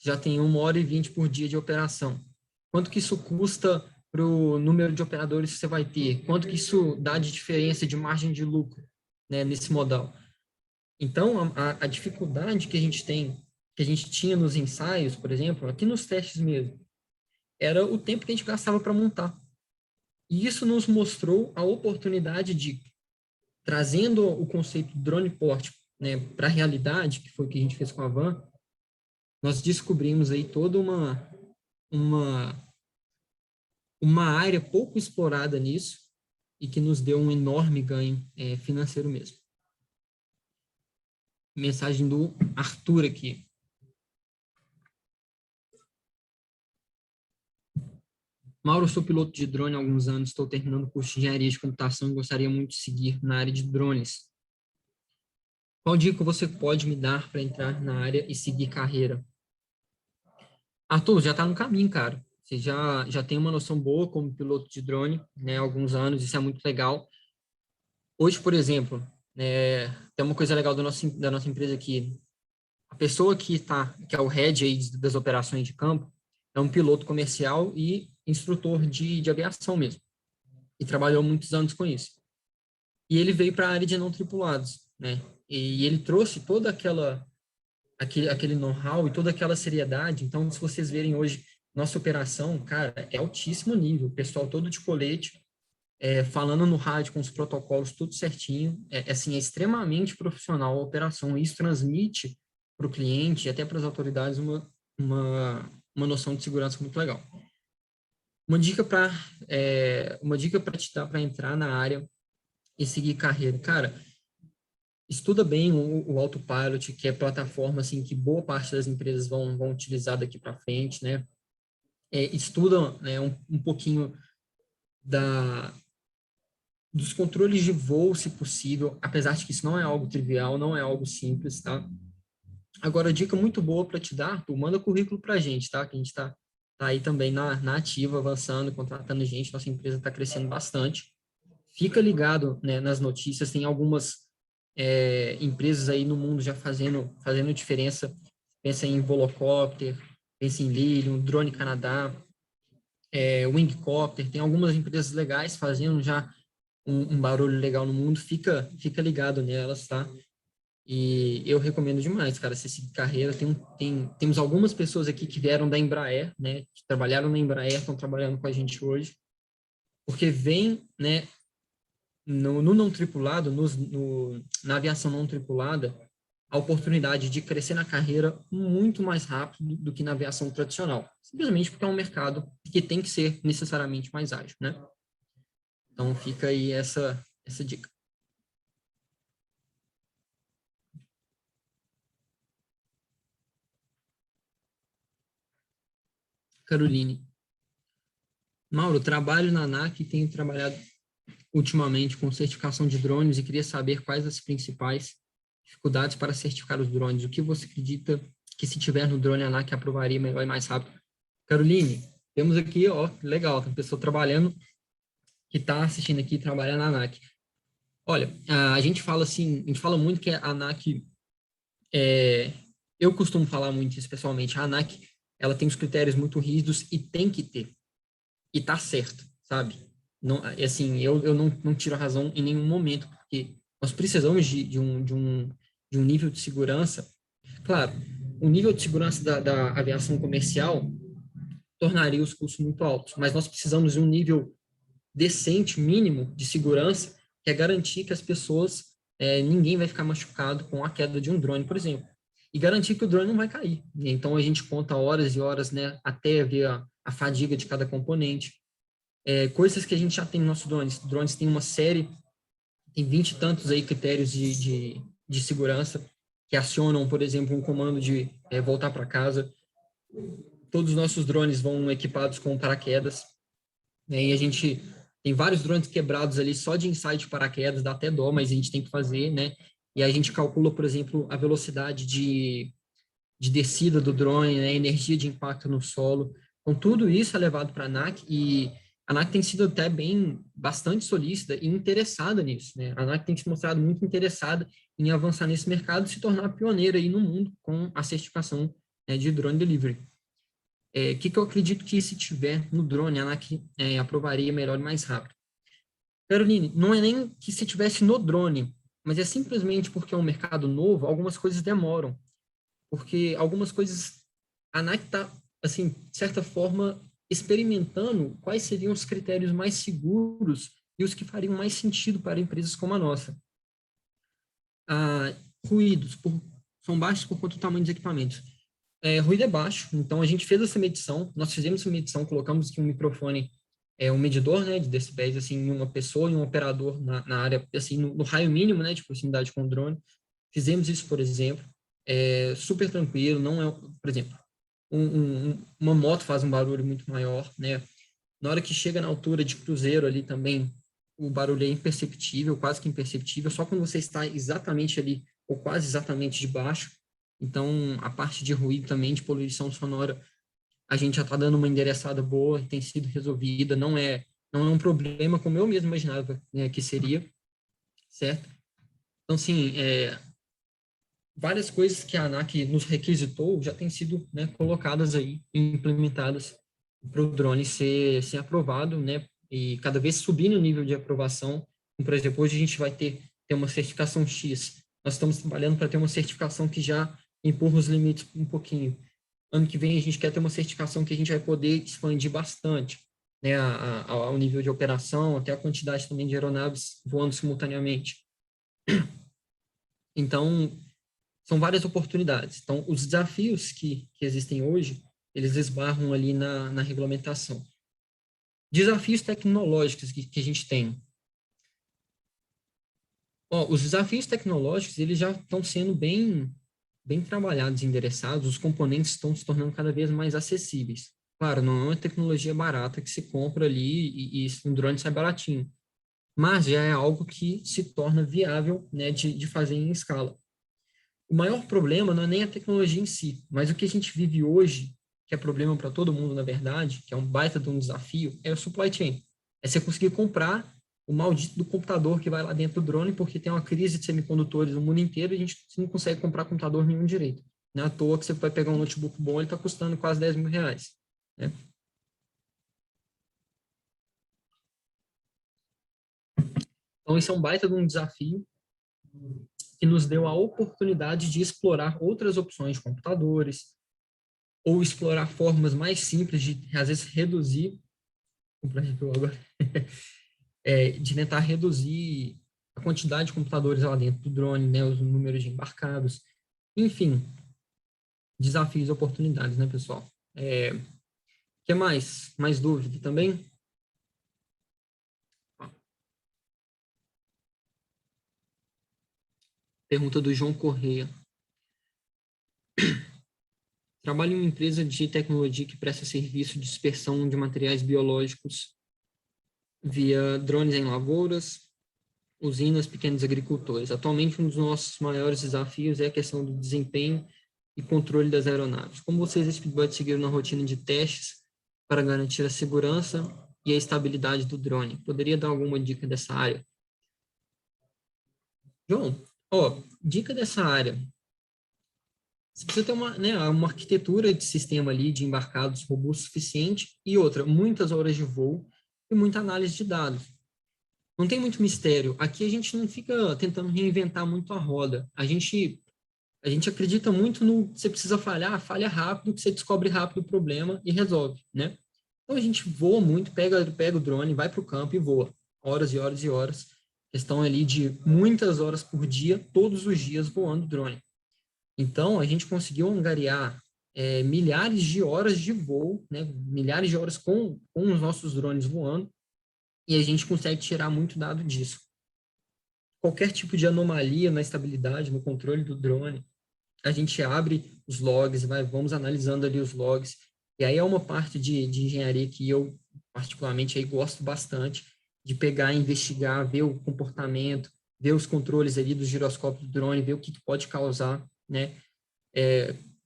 Já tem 1 hora e 20 por dia de operação. Quanto que isso custa para o número de operadores que você vai ter? Quanto que isso dá de diferença de margem de lucro, né, nesse modal? Então, a dificuldade que a gente tinha nos ensaios, por exemplo, aqui nos testes mesmo, era o tempo que a gente gastava para montar. E isso nos mostrou a oportunidade de, trazendo o conceito do drone port, né, para a realidade, que foi o que a gente fez com a van, nós descobrimos aí toda uma área pouco explorada nisso e que nos deu um enorme ganho financeiro mesmo. Mensagem do Arthur aqui. Mauro, eu sou piloto de drone há alguns anos, estou terminando o curso de engenharia de computação e gostaria muito de seguir na área de drones. Qual dica você pode me dar para entrar na área e seguir carreira? Arthur, já está no caminho, cara. Você já tem uma noção boa como piloto de drone, né, há alguns anos, isso é muito legal. Hoje, por exemplo, tem uma coisa legal da nossa empresa aqui. A pessoa que é o head aí das operações de campo é um piloto comercial e instrutor de aviação mesmo. E trabalhou muitos anos com isso. E ele veio para a área de não tripulados, né? E ele trouxe toda aquele know-how e toda aquela seriedade. Então, se vocês verem hoje nossa operação, cara, é altíssimo nível. O pessoal todo de colete, falando no rádio com os protocolos, tudo certinho. É extremamente profissional a operação. Isso transmite para o cliente e até para as autoridades uma noção de segurança muito legal. Uma dica para te dar para entrar na área e seguir carreira. Cara, estuda bem o Autopilot, que é plataforma assim, que boa parte das empresas vão utilizar daqui para frente, né? Estuda, né, um pouquinho dos controles de voo, se possível, apesar de que isso não é algo trivial, não é algo simples, tá? Agora, dica muito boa para te dar, tu manda currículo para a gente, tá? Que a gente tá aí também na ativa, avançando, contratando gente, nossa empresa está crescendo bastante. Fica ligado, né, nas notícias, tem algumas empresas aí no mundo já fazendo diferença. Pensa em Volocopter, pensa em Lilium, Drone Canadá, Wingcopter, tem algumas empresas legais fazendo já um barulho legal no mundo, fica ligado nelas, tá? E eu recomendo demais, cara, você seguir carreira. Temos algumas pessoas aqui que vieram da Embraer, né, que trabalharam na Embraer, estão trabalhando com a gente hoje. porque vem, né, no não tripulado, na aviação não tripulada, a oportunidade de crescer na carreira muito mais rápido do que na aviação tradicional. Simplesmente porque é um mercado que tem que ser necessariamente mais ágil, né? Então fica aí essa dica. Caroline. Mauro, trabalho na ANAC e tenho trabalhado ultimamente com certificação de drones e queria saber quais as principais dificuldades para certificar os drones. O que você acredita que se tiver no drone a ANAC aprovaria melhor e mais rápido? Caroline, temos aqui, ó, legal, tem pessoa trabalhando que está assistindo aqui trabalhando na ANAC. Olha, a gente fala assim, a gente fala muito que a ANAC, eu costumo falar muito isso pessoalmente, a ANAC, ela tem os critérios muito rígidos e tem que ter. E tá certo, sabe? Não, assim, eu não tiro a razão em nenhum momento, porque nós precisamos de um nível de segurança. Claro, o nível de segurança da aviação comercial tornaria os custos muito altos, mas nós precisamos de um nível decente, mínimo, de segurança, que é garantir que as pessoas, ninguém vai ficar machucado com a queda de um drone, por exemplo. E garantir que o drone não vai cair. Então, a gente conta horas e horas, né, até ver a fadiga de cada componente. Coisas que a gente já tem nos nossos drones. Drones têm uma série, tem 20 e tantos aí critérios de segurança que acionam, por exemplo, um comando de voltar para casa. Todos os nossos drones vão equipados com paraquedas, né, e a gente tem vários drones quebrados ali só de insight de paraquedas, dá até dó, mas a gente tem que fazer, né? E a gente calcula, por exemplo, a velocidade de descida do drone, né, energia de impacto no solo. Então, tudo isso é levado para a ANAC e a ANAC tem sido até bastante solícita e interessada nisso, né? A ANAC tem se mostrado muito interessada em avançar nesse mercado e se tornar pioneira aí no mundo com a certificação, né, de drone delivery. Que eu acredito que se tiver no drone, a ANAC aprovaria melhor e mais rápido. Caroline, não é nem que se tivesse no drone, mas é simplesmente porque é um mercado novo, algumas coisas demoram. Porque algumas coisas, a ANAC está, assim, de certa forma, experimentando quais seriam os critérios mais seguros e os que fariam mais sentido para empresas como a nossa. Ruídos são baixos por conta do tamanho dos equipamentos. Ruído é baixo, então a gente fez essa medição, nós fizemos essa medição, colocamos aqui um microfone, um medidor, né, de decibéis, assim, em uma pessoa e um operador na área, assim, no raio mínimo, né, de proximidade com o drone. Fizemos isso, por exemplo, super tranquilo, não é, por exemplo, uma moto faz um barulho muito maior, né, na hora que chega na altura de cruzeiro ali também, o barulho é imperceptível, quase que imperceptível, só quando você está exatamente ali, ou quase exatamente debaixo. Então, a parte de ruído também, de poluição sonora, a gente já está dando uma endereçada boa, tem sido resolvida, não é um problema como eu mesmo imaginava, né, que seria, certo? Então, assim, várias coisas que a ANAC nos requisitou já têm sido, né, colocadas aí, implementadas para o drone ser aprovado, né, e cada vez subindo o nível de aprovação. Por exemplo, hoje a gente vai ter uma certificação X, nós estamos trabalhando para ter uma certificação que já empurra os limites um pouquinho. Ano que vem a gente quer ter uma certificação que a gente vai poder expandir bastante, né, ao nível de operação, até a quantidade também de aeronaves voando simultaneamente. Então, são várias oportunidades. Então, os desafios que existem hoje, eles esbarram ali na regulamentação. Desafios tecnológicos que a gente tem. Os desafios tecnológicos, eles já estão sendo bem trabalhados e endereçados, os componentes estão se tornando cada vez mais acessíveis. Claro, não é uma tecnologia barata que se compra ali e um drone sai baratinho, mas já é algo que se torna viável, né, de fazer em escala. O maior problema não é nem a tecnologia em si, mas o que a gente vive hoje, que é problema para todo mundo, na verdade, que é um baita de um desafio, é o supply chain. É você conseguir comprar o maldito do computador que vai lá dentro do drone, porque tem uma crise de semicondutores no mundo inteiro e a gente não consegue comprar computador nenhum direito. Não é à toa que você vai pegar um notebook bom, ele está custando quase 10 mil reais. Né? Então, isso é um baita de um desafio que nos deu a oportunidade de explorar outras opções de computadores ou explorar formas mais simples de, às vezes, reduzir Completou agora. De tentar reduzir a quantidade de computadores lá dentro do drone, né, os números de embarcados, enfim, desafios e oportunidades, né, pessoal? Que mais? Mais dúvida também? Pergunta do João Correia. Trabalho em uma empresa de tecnologia que presta serviço de dispersão de materiais biológicos via drones em lavouras, usinas, pequenos agricultores. Atualmente, um dos nossos maiores desafios é a questão do desempenho e controle das aeronaves. Como vocês da Speedbot seguiram na rotina de testes para garantir a segurança e a estabilidade do drone? Poderia dar alguma dica dessa área? João, dica dessa área. Você precisa ter uma arquitetura de sistema ali, de embarcados robusto o suficiente, e outra, muitas horas de voo e muita análise de dados. Não tem muito mistério. Aqui a gente não fica tentando reinventar muito a roda. A gente acredita muito no você precisa falha rápido, que você descobre rápido o problema e resolve, né? Então a gente voa muito, pega o drone, vai para o campo e voa. Horas e horas e horas. Questão ali de muitas horas por dia, todos os dias voando drone. Então, a gente conseguiu angariar milhares de horas de voo, né, milhares de horas com os nossos drones voando, e a gente consegue tirar muito dado disso. Qualquer tipo de anomalia na estabilidade, no controle do drone, a gente abre os logs, vamos analisando ali os logs, e aí é uma parte de engenharia que eu, particularmente, aí gosto bastante, de pegar, investigar, ver o comportamento, ver os controles ali do giroscópio do drone, ver o que pode causar, né?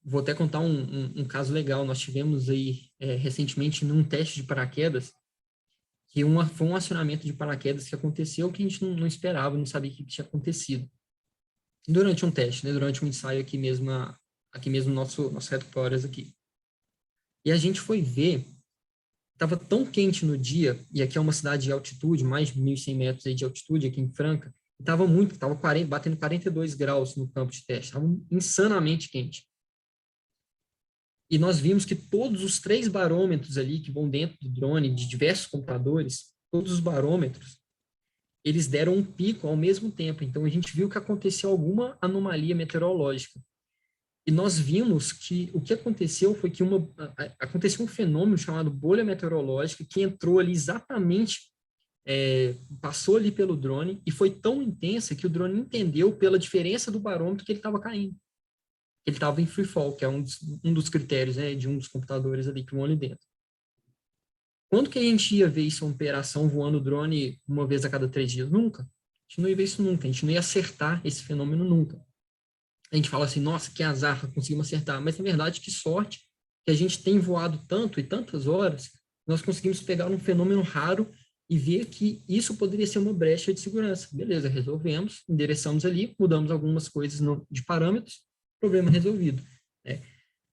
Vou até contar um caso legal. Nós tivemos aí recentemente num teste de paraquedas que foi um acionamento de paraquedas que aconteceu que a gente não esperava, não sabia o que tinha acontecido. Durante um teste, né? Durante um ensaio aqui mesmo no nosso headquarters aqui. E a gente foi ver, estava tão quente no dia, e aqui é uma cidade de altitude, mais de 1.100 metros aí de altitude, aqui em Franca, estava batendo 42 graus no campo de teste, estava insanamente quente. E nós vimos que todos os 3 barômetros ali que vão dentro do drone, de diversos computadores, todos os barômetros, eles deram um pico ao mesmo tempo. Então, a gente viu que aconteceu alguma anomalia meteorológica. E nós vimos que o que aconteceu foi que aconteceu um fenômeno chamado bolha meteorológica que entrou ali exatamente passou ali pelo drone e foi tão intensa que o drone entendeu pela diferença do barômetro que ele estava caindo. Ele estava em free fall, que é um dos critérios, né, de um dos computadores ali que vão ali dentro. Quando que a gente ia ver isso, uma operação voando o drone uma vez a cada 3 dias? Nunca. A gente não ia ver isso nunca. A gente não ia acertar esse fenômeno nunca. A gente fala assim, nossa, que azar, conseguimos acertar. Mas, na verdade, que sorte que a gente tem voado tanto e tantas horas, nós conseguimos pegar um fenômeno raro e ver que isso poderia ser uma brecha de segurança. Beleza, resolvemos, endereçamos ali, mudamos algumas coisas de parâmetros, problema resolvido. Né?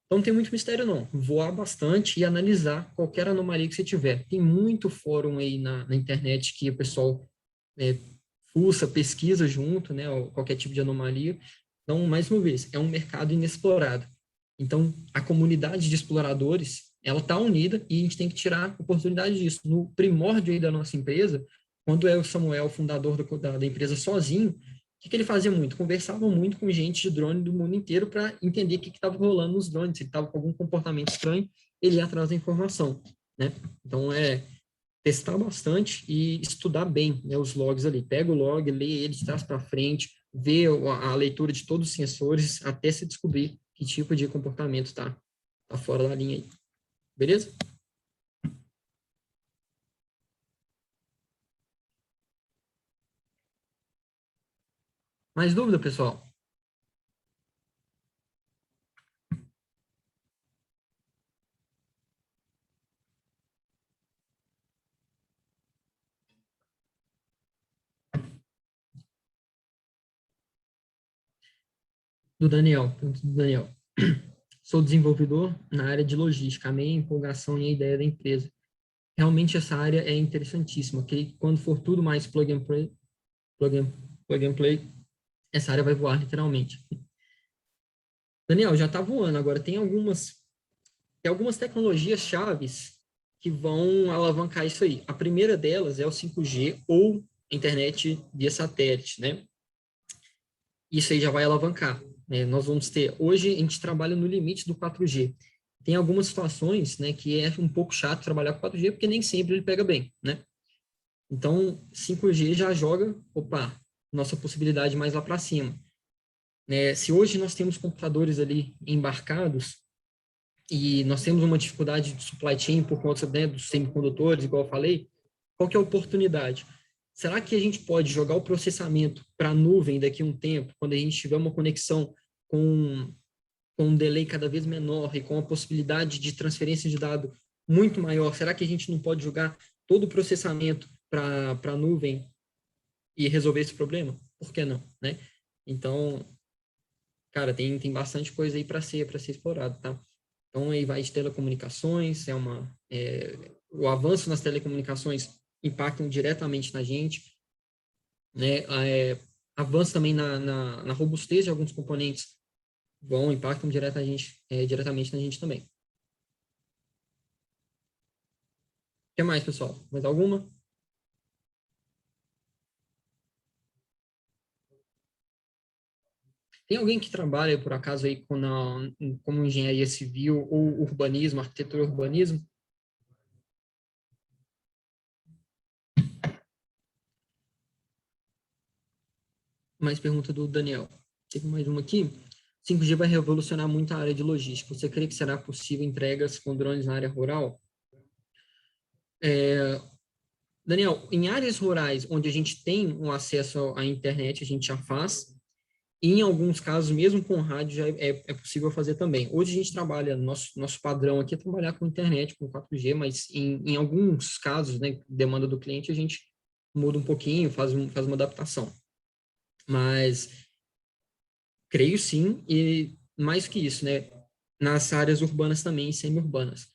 Então, não tem muito mistério, não. Voar bastante e analisar qualquer anomalia que você tiver. Tem muito fórum aí na internet que o pessoal fuça, pesquisa junto, né, qualquer tipo de anomalia. Então, mais uma vez, é um mercado inexplorado. Então, a comunidade de exploradores, ela está unida e a gente tem que tirar oportunidade disso. No primórdio aí da nossa empresa, quando o Samuel, fundador da empresa sozinho, o que ele fazia muito? Conversava muito com gente de drone do mundo inteiro para entender o que estava rolando nos drones, se ele estava com algum comportamento estranho, ele ia atrás da informação. Né? Então, testar bastante e estudar bem, né, os logs ali. Pega o log, lê ele de trás para frente, vê a leitura de todos os sensores até se descobrir que tipo de comportamento está fora da linha aí. Beleza? Mais dúvida, pessoal? Do Daniel. Sou desenvolvedor na área de logística. Amei a empolgação e a ideia da empresa. Realmente essa área é interessantíssima, que quando for tudo mais plug and play, essa área vai voar literalmente. Daniel, já está voando. Agora, tem algumas tecnologias chaves que vão alavancar isso aí. A primeira delas é o 5G ou internet via satélite, né? Isso aí já vai alavancar, né? Nós vamos ter, hoje a gente trabalha no limite do 4G. Tem algumas situações, né, que é um pouco chato trabalhar com 4G, porque nem sempre ele pega bem, né? Então, 5G já joga, opa, nossa possibilidade mais lá para cima. Né? Se hoje nós temos computadores ali embarcados e nós temos uma dificuldade de supply chain por conta, né, dos semicondutores, igual eu falei, qual que é a oportunidade? Será que a gente pode jogar o processamento para a nuvem daqui a um tempo, quando a gente tiver uma conexão com um delay cada vez menor e com a possibilidade de transferência de dado muito maior? Será que a gente não pode jogar todo o processamento para a nuvem e resolver esse problema? Por que não, né? Então, cara, tem bastante coisa aí para ser explorado, tá? Então, aí vai de telecomunicações, o avanço nas telecomunicações impactam diretamente na gente, né? Avanço também na robustez de alguns componentes impactam diretamente na gente também. O que mais, pessoal? Mais alguma? Tem alguém que trabalha, por acaso, aí como engenharia civil ou urbanismo, arquitetura e urbanismo? Mais pergunta do Daniel. Teve mais uma aqui. 5G vai revolucionar muito a área de logística. Você crê que será possível entregas com drones na área rural? Daniel, em áreas rurais onde a gente tem um acesso à internet, a gente já faz. E em alguns casos, mesmo com rádio, já é possível fazer também. Hoje a gente trabalha, nosso padrão aqui é trabalhar com internet, com 4G, mas em alguns casos, né, demanda do cliente, a gente muda um pouquinho, faz uma adaptação. Mas creio sim, e mais que isso, né, nas áreas urbanas também e semi-urbanas.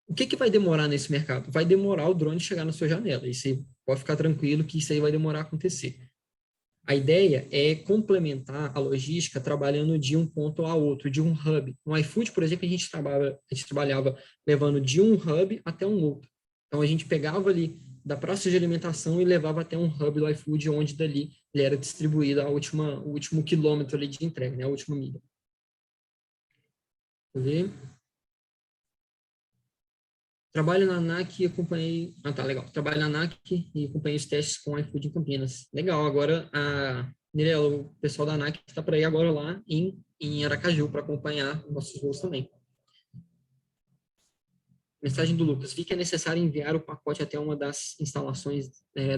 O que vai demorar nesse mercado? Vai demorar o drone chegar na sua janela, e você pode ficar tranquilo que isso aí vai demorar a acontecer. A ideia é complementar a logística trabalhando de um ponto a outro, de um hub. No iFood, por exemplo, a gente trabalhava levando de um hub até um outro. Então, a gente pegava ali da praça de alimentação e levava até um hub do iFood, onde dali ele era distribuído o último quilômetro ali de entrega, né? A última milha. Deixa eu ver. Trabalho na ANAC e acompanhei... Ah, tá, legal. Trabalho na ANAC e acompanhei os testes com o iFood em Campinas. Legal, agora Mirella, o pessoal da ANAC está para ir agora lá em Aracaju para acompanhar nossos voos também. Mensagem do Lucas. Vi que é necessário enviar o pacote até uma das instalações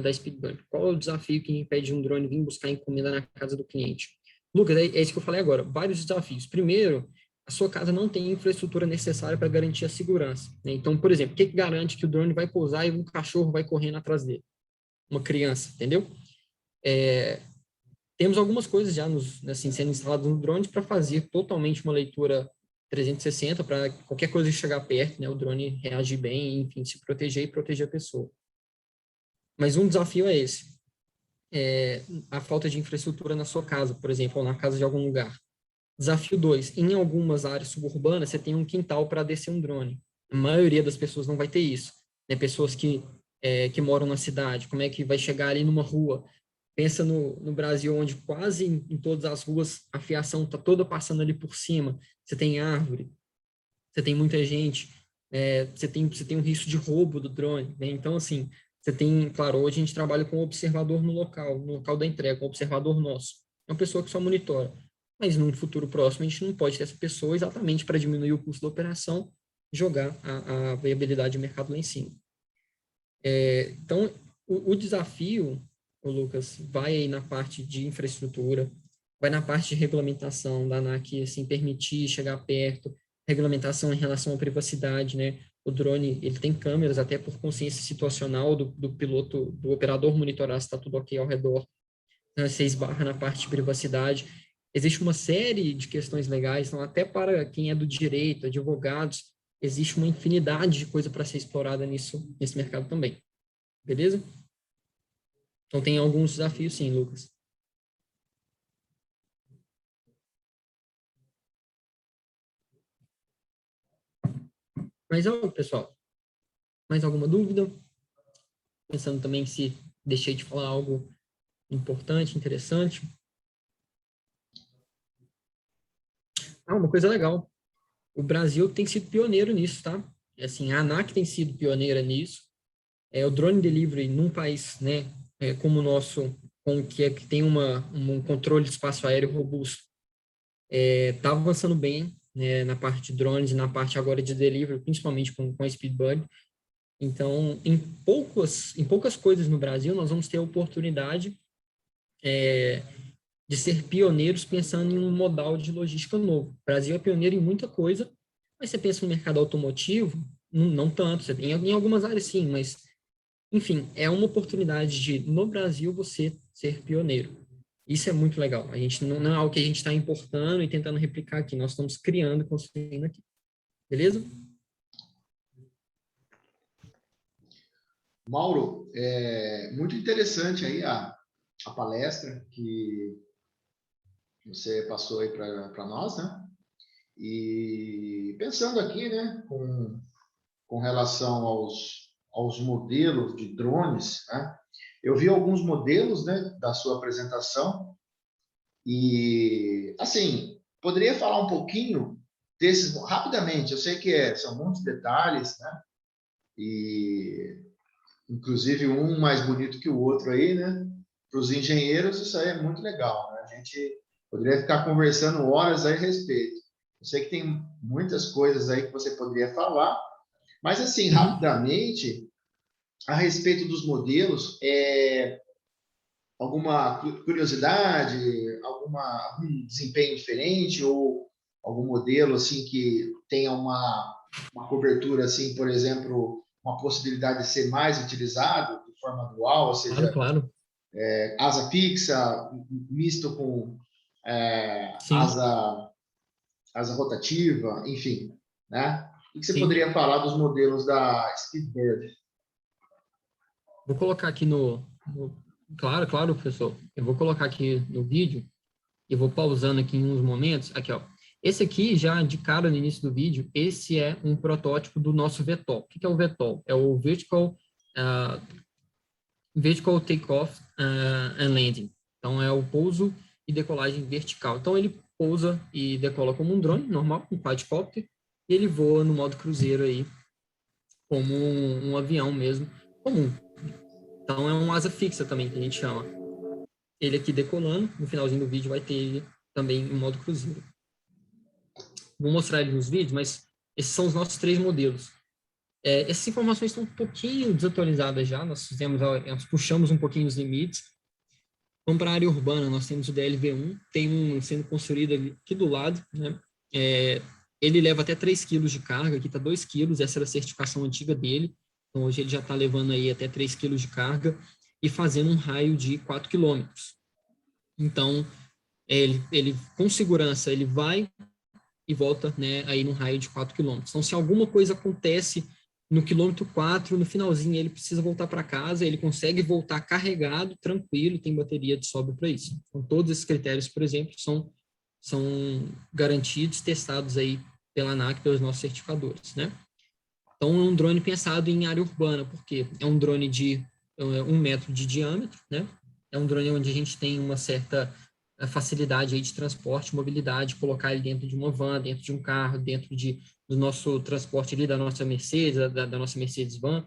da Speedbump. Qual é o desafio que impede um drone vir buscar encomenda na casa do cliente? Lucas, é isso que eu falei agora. Vários desafios. Primeiro, a sua casa não tem infraestrutura necessária para garantir a segurança, né? Então, por exemplo, o que garante que o drone vai pousar e um cachorro vai correndo atrás dele? Uma criança, entendeu? Temos algumas coisas já assim, sendo instaladas no drone para fazer totalmente uma leitura 360 para qualquer coisa que chegar perto, né, o drone reagir bem, enfim, se proteger e proteger a pessoa. Mas um desafio é esse. A falta de infraestrutura na sua casa, por exemplo, ou na casa de algum lugar. Desafio 2, em algumas áreas suburbanas, você tem um quintal para descer um drone. A maioria das pessoas não vai ter isso. Né? Pessoas que moram na cidade, como é que vai chegar ali numa rua? Pensa no Brasil, onde quase em todas as ruas a fiação está toda passando ali por cima. Você tem árvore, você tem muita gente, você tem um risco de roubo do drone. Né? Então, assim, você tem, claro, hoje a gente trabalha com um observador no local da entrega, um observador nosso. É uma pessoa que só monitora. Mas num futuro próximo a gente não pode ter essa pessoa exatamente para diminuir o custo da operação, jogar a viabilidade de mercado lá em cima. Então, o desafio, Lucas, vai aí na parte de infraestrutura, vai na parte de regulamentação da ANAC, assim, permitir chegar perto, regulamentação em relação à privacidade, né? O drone, ele tem câmeras até por consciência situacional do piloto, do operador monitorar se está tudo ok ao redor. Então, você esbarra na parte de privacidade. Existe uma série de questões legais, então até para quem é do direito, advogados, existe uma infinidade de coisa para ser explorada nesse mercado também. Beleza? Então tem alguns desafios sim, Lucas. Mas, pessoal, Mais alguma dúvida? Pensando também se deixei de falar algo importante, interessante. Uma coisa legal. O Brasil tem sido pioneiro nisso, tá? Assim, a ANAC tem sido pioneira nisso. O drone delivery num país, né, como o nosso, que tem um controle de espaço aéreo robusto, está avançando bem, né, na parte de drones e na parte agora de delivery, principalmente com a Speedbird. Então, em poucas coisas no Brasil, nós vamos ter a oportunidade de ser pioneiros pensando em um modal de logística novo. O Brasil é pioneiro em muita coisa, mas você pensa no mercado automotivo, não tanto. Em algumas áreas sim, mas, enfim, é uma oportunidade de, no Brasil, você ser pioneiro. Isso é muito legal. A gente não é algo que a gente está importando e tentando replicar aqui. Nós estamos criando e construindo aqui. Beleza? Mauro, muito interessante aí a palestra que você passou aí para nós, né? E pensando aqui, né, com relação aos modelos de drones, né? Eu vi alguns modelos, né, da sua apresentação e, assim, poderia falar um pouquinho desses, rapidamente, eu sei que são muitos detalhes, né? E, inclusive, um mais bonito que o outro aí, né? Para os engenheiros, isso aí é muito legal, né? A gente poderia ficar conversando horas aí a respeito. Eu sei que tem muitas coisas aí que você poderia falar, mas, assim, rapidamente, a respeito dos modelos, alguma curiosidade, algum desempenho diferente ou algum modelo, assim, que tenha uma cobertura, assim, por exemplo, uma possibilidade de ser mais utilizado de forma dual, ou seja, claro. Asa fixa, misto com asa rotativa, enfim, né? O que você poderia falar dos modelos da Speedbird? Vou colocar aqui Claro, professor. Eu vou colocar aqui no vídeo e vou pausando aqui em uns momentos. Aqui, ó. Esse aqui, já de cara no início do vídeo, esse é um protótipo do nosso VTOL. O que é o VTOL? É o Vertical Takeoff and Landing. Então, é o pouso e decolagem vertical. Então, ele pousa e decola como um drone normal, um quadcopter, e ele voa no modo cruzeiro aí, como um avião mesmo, comum. Então, é um asa fixa também, que a gente chama. Ele aqui decolando, no finalzinho do vídeo vai ter ele também em modo cruzeiro. Vou mostrar ele nos vídeos, mas esses são os nossos 3 modelos. Essas informações estão um pouquinho desatualizadas já, nós puxamos um pouquinho os limites. Vamos para a área urbana, nós temos o DLV1, tem um sendo construído aqui do lado, né? Ele leva até 3 kg de carga, aqui está 2 kg, essa era a certificação antiga dele. Então, hoje ele já está levando aí até 3 kg de carga e fazendo um raio de 4 km. Então, ele com segurança, ele vai e volta, né, aí num raio de 4 km. Então, se alguma coisa acontece no quilômetro 4, no finalzinho, ele precisa voltar para casa, ele consegue voltar carregado, tranquilo, tem bateria de sobra para isso. Então, todos esses critérios, por exemplo, são garantidos, testados aí pela ANAC, pelos nossos certificadores, né? Então, é um drone pensado em área urbana, porque é um drone de 1 metro de diâmetro, né? É um drone onde a gente tem uma certa facilidade aí de transporte, mobilidade, colocar ele dentro de uma van, dentro de um carro, dentro do nosso transporte ali, da nossa Mercedes, da nossa Mercedes van.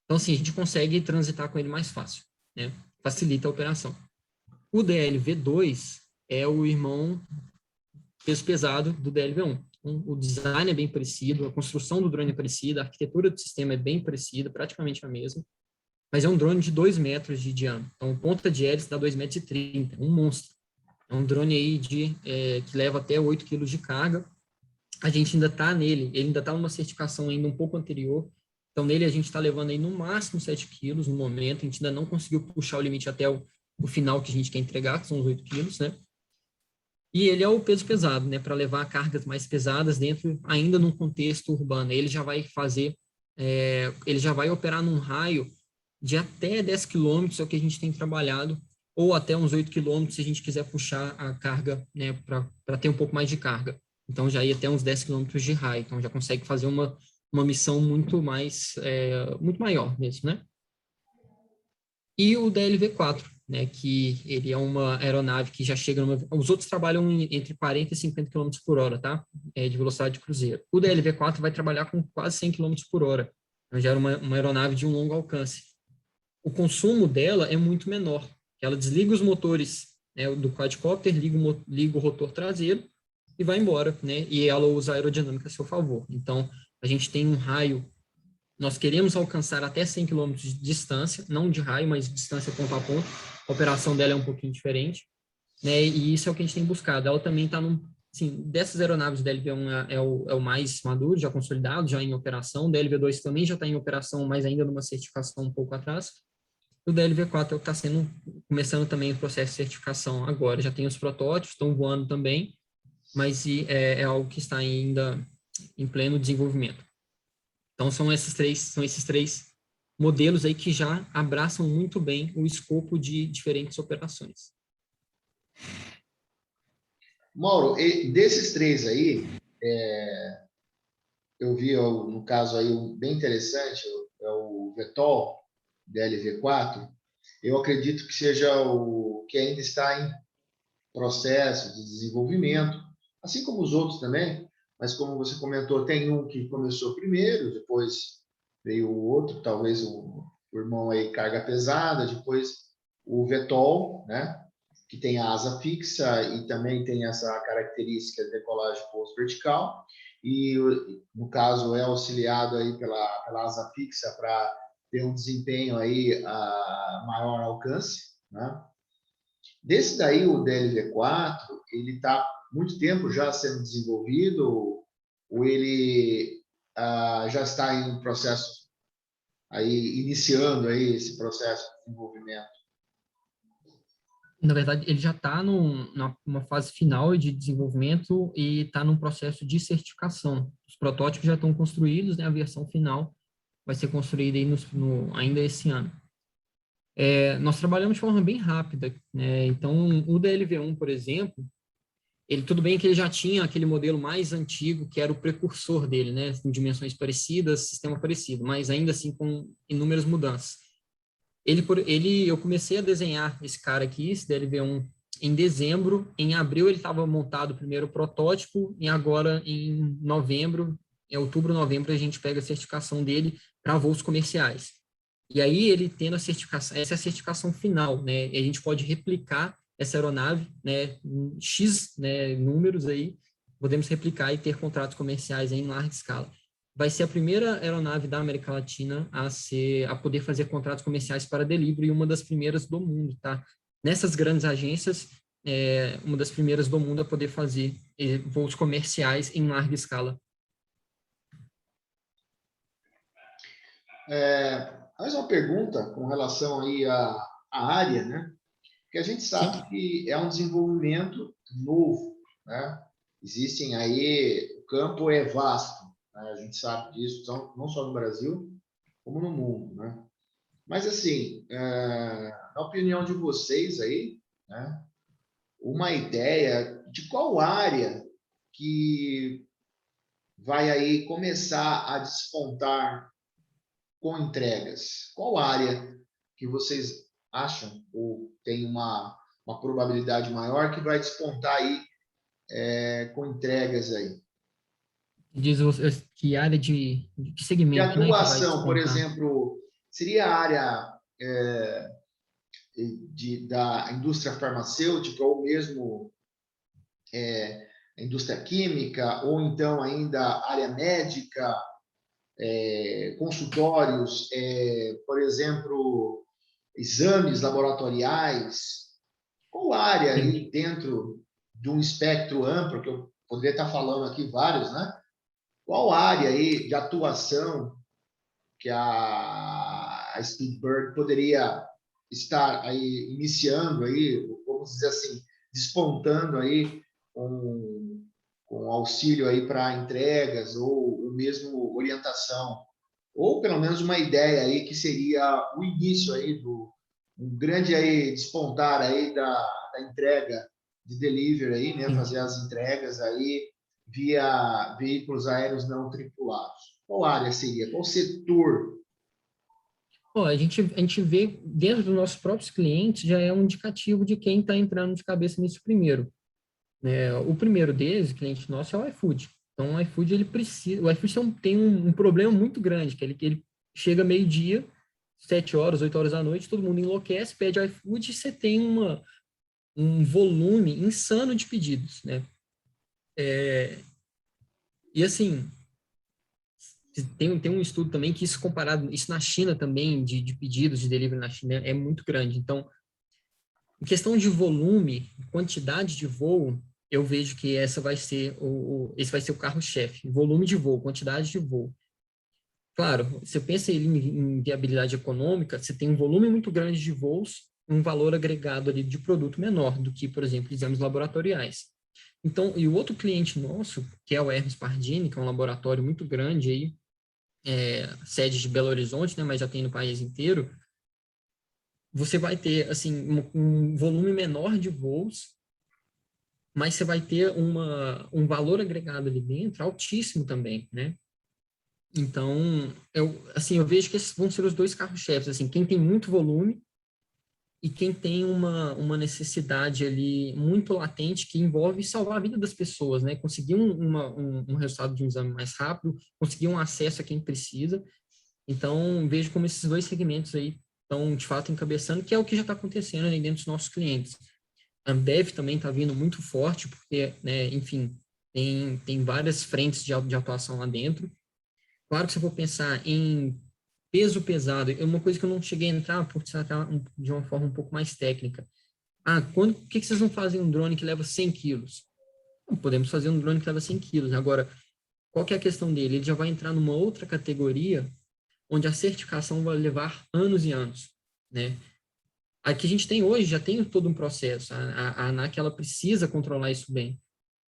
Então, assim, a gente consegue transitar com ele mais fácil, né? Facilita a operação. O DLV2 é o irmão peso pesado do DLV1. O design é bem parecido, a construção do drone é parecida, a arquitetura do sistema é bem parecida, praticamente a mesma, mas é um drone de 2 metros de diâmetro. Então, ponta de hélice dá 2,30 m, um monstro. É um drone aí que leva até 8 kg de carga. A gente ainda está nele, ele ainda está numa certificação ainda um pouco anterior, então nele a gente está levando aí no máximo 7 kg no momento, a gente ainda não conseguiu puxar o limite até o final que a gente quer entregar, que são os 8 kg, né? E ele é o peso pesado, né, para levar cargas mais pesadas ainda num contexto urbano. Ele já vai ele já vai operar num raio de até 10 km, é o que a gente tem trabalhado, ou até uns 8 km, se a gente quiser puxar a carga, né, para ter um pouco mais de carga. Então, já ia até uns 10 km de raio. Então, já consegue fazer uma uma missão muito muito maior mesmo, né? E o DLV-4, né, que ele é uma aeronave que já chega os outros trabalham entre 40 e 50 km por hora, tá? De velocidade de cruzeiro. O DLV-4 vai trabalhar com quase 100 km por hora. Então, já era uma aeronave de um longo alcance. O consumo dela é muito menor. Ela desliga os motores, né, do quadcopter, liga o rotor traseiro e vai embora, né? E ela usa a aerodinâmica a seu favor. Então, a gente tem um raio. Nós queremos alcançar até 100 km de distância, não de raio, mas de distância ponto a ponto. A operação dela é um pouquinho diferente, né? E isso é o que a gente tem buscado. Ela também está assim, dessas aeronaves, o DLV-1 é o mais maduro, já consolidado, já em operação. O DLV-2 também já está em operação, mas ainda numa certificação um pouco atrás. O DLV-4 é o que está começando também o processo de certificação agora. Já tem os protótipos, estão voando também, mas é algo que está ainda em pleno desenvolvimento. Então, são esses três modelos aí que já abraçam muito bem o escopo de diferentes operações. Mauro, desses três aí, eu vi, no caso aí, bem interessante, é o VTOL, DLV-4. Eu acredito que seja o que ainda está em processo de desenvolvimento, assim como os outros também, mas como você comentou, tem um que começou primeiro, depois veio o outro, talvez o irmão aí carga pesada, depois o VTOL, né, que tem a asa fixa e também tem essa característica de decolagem pouso vertical, e no caso é auxiliado aí pela asa fixa para ter um desempenho aí a maior alcance, né? Desse daí, o DLV-4, ele está muito tempo já sendo desenvolvido, ou ele já está em processo, aí, iniciando aí esse processo de desenvolvimento? Na verdade, ele já está numa fase final de desenvolvimento e está num processo de certificação. Os protótipos já estão construídos, né? A versão final vai ser construída aí ainda esse ano. Nós trabalhamos de forma bem rápida, né? Então, o DLV-1, por exemplo, tudo bem que ele já tinha aquele modelo mais antigo, que era o precursor dele, né? Com dimensões parecidas, sistema parecido, mas ainda assim com inúmeras mudanças. Eu comecei a desenhar esse cara aqui, esse DLV-1, em dezembro. Em abril ele estava montado o primeiro protótipo e agora em outubro, novembro, a gente pega a certificação dele para voos comerciais. E aí ele tendo a certificação, essa é a certificação final, né? E a gente pode replicar essa aeronave, né, em X, né, números aí, podemos replicar e ter contratos comerciais aí em larga escala. Vai ser a primeira aeronave da América Latina a poder fazer contratos comerciais para delivery e uma das primeiras do mundo, tá? Nessas grandes agências, uma das primeiras do mundo a poder fazer voos comerciais em larga escala. Mais uma pergunta com relação aí à área, né? Porque a gente sabe que é um desenvolvimento novo, né? Existem aí, o campo é vasto, né? A gente sabe disso, não só no Brasil, como no mundo, né? Mas, assim, na opinião de vocês aí, né? Uma ideia de qual área que vai aí começar a despontar com entregas? Qual área que vocês acham ou tem uma probabilidade maior que vai despontar aí com entregas aí? Diz que área de que segmento, de né, que vai atuação, por despontar? exemplo, seria a área da indústria farmacêutica ou mesmo indústria química ou então ainda área médica, consultórios, por exemplo, exames laboratoriais? Qual área aí dentro de um espectro amplo, que eu poderia estar falando aqui vários, né? Qual área aí de atuação que a Speedbird poderia estar aí iniciando aí, vamos dizer assim, despontando aí com auxílio aí para entregas ou mesmo orientação, ou pelo menos uma ideia aí que seria o início aí um grande aí despontar aí da entrega de delivery aí, né? Fazer as entregas aí via veículos aéreos não tripulados. Qual área seria? Qual setor? Ó, a gente vê dentro dos nossos próprios clientes, já é um indicativo de quem está entrando de cabeça nisso primeiro. O primeiro deles, cliente nosso, é o iFood. Então, o iFood, o iFood tem um problema muito grande, que ele chega meio-dia, 7 horas, 8 horas da noite, todo mundo enlouquece, pede iFood e você tem um volume insano de pedidos, né? E assim, tem um estudo também que isso comparado, isso na China também, de pedidos de delivery na China é muito grande. Então, em questão de volume, quantidade de voo, eu vejo que esse vai ser o carro-chefe. Volume de voo, quantidade de voo. Claro, você pensa em viabilidade econômica, você tem um volume muito grande de voos, um valor agregado ali de produto menor do que, por exemplo, exames laboratoriais. Então, e o outro cliente nosso, que é o Hermes Pardini, que é um laboratório muito grande aí, sede de Belo Horizonte, né, mas já tem no país inteiro, você vai ter, assim, um volume menor de voos, mas você vai ter um valor agregado ali dentro altíssimo também, né? Então, eu vejo que esses vão ser os dois carros-chefes, assim, quem tem muito volume e quem tem uma necessidade ali muito latente que envolve salvar a vida das pessoas, né? Conseguir um resultado de um exame mais rápido, conseguir um acesso a quem precisa. Então, vejo como esses dois segmentos aí estão, de fato, encabeçando, que é o que já está acontecendo aí dentro dos nossos clientes. A Ambev também está vindo muito forte, porque, né, enfim, tem várias frentes de atuação lá dentro. Claro que se eu for pensar em peso pesado, é uma coisa que eu não cheguei a entrar, por se tratar de uma forma um pouco mais técnica. Por que vocês não fazem um drone que leva 100 quilos? Não, podemos fazer um drone que leva 100 quilos. Agora, qual que é a questão dele? Ele já vai entrar numa outra categoria onde a certificação vai levar anos e anos, né? A que a gente tem hoje já tem todo um processo. A ANAC, ela precisa controlar isso bem.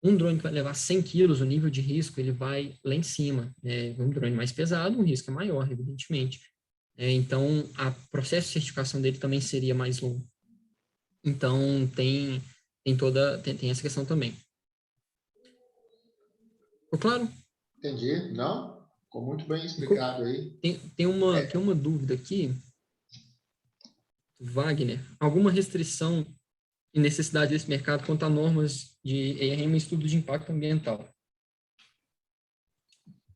Um drone que vai levar 100 quilos, o nível de risco, ele vai lá em cima. Um drone mais pesado, o risco é maior, evidentemente. Então, o processo de certificação dele também seria mais longo. Então, tem essa questão também. Ficou claro? Entendi. Não? Ficou muito bem explicado aí. Tem uma dúvida aqui. Wagner, alguma restrição e necessidade desse mercado quanto a normas de ERM e estudo de impacto ambiental?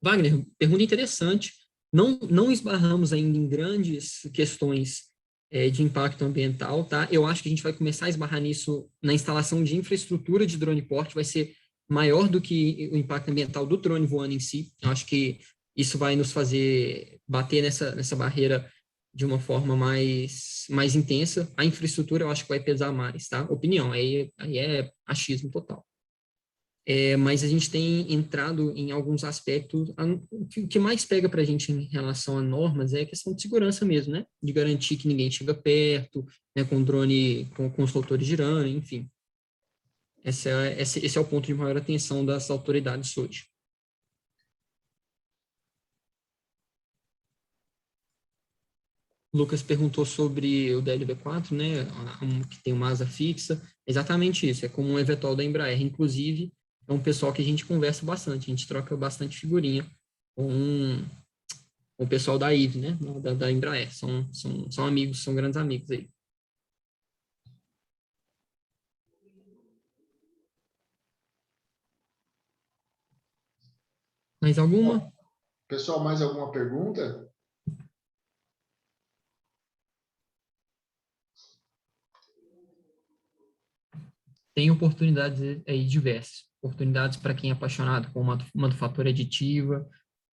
Wagner, pergunta interessante. Não esbarramos ainda em grandes questões de impacto ambiental, tá? Eu acho que a gente vai começar a esbarrar nisso na instalação de infraestrutura de drone porte, vai ser maior do que o impacto ambiental do drone voando em si. Eu acho que isso vai nos fazer bater nessa barreira de uma forma mais intensa. A infraestrutura eu acho que vai pesar mais, tá? Opinião, aí é achismo total. Mas a gente tem entrado em alguns aspectos. O que mais pega para a gente em relação a normas é a questão de segurança mesmo, né? De garantir que ninguém chega perto, né? Com o drone, com os rotores girando, enfim. Esse é o ponto de maior atenção das autoridades hoje. Lucas perguntou sobre o DLV4, né? Que tem uma asa fixa. Exatamente isso, é como um eVTOL da Embraer. Inclusive, é um pessoal que a gente conversa bastante, a gente troca bastante figurinha com o pessoal da IVE, né, da Embraer. São amigos, são grandes amigos aí. Mais alguma? Pessoal, mais alguma pergunta? Tem oportunidades aí diversas. Oportunidades para quem é apaixonado com manufatura aditiva,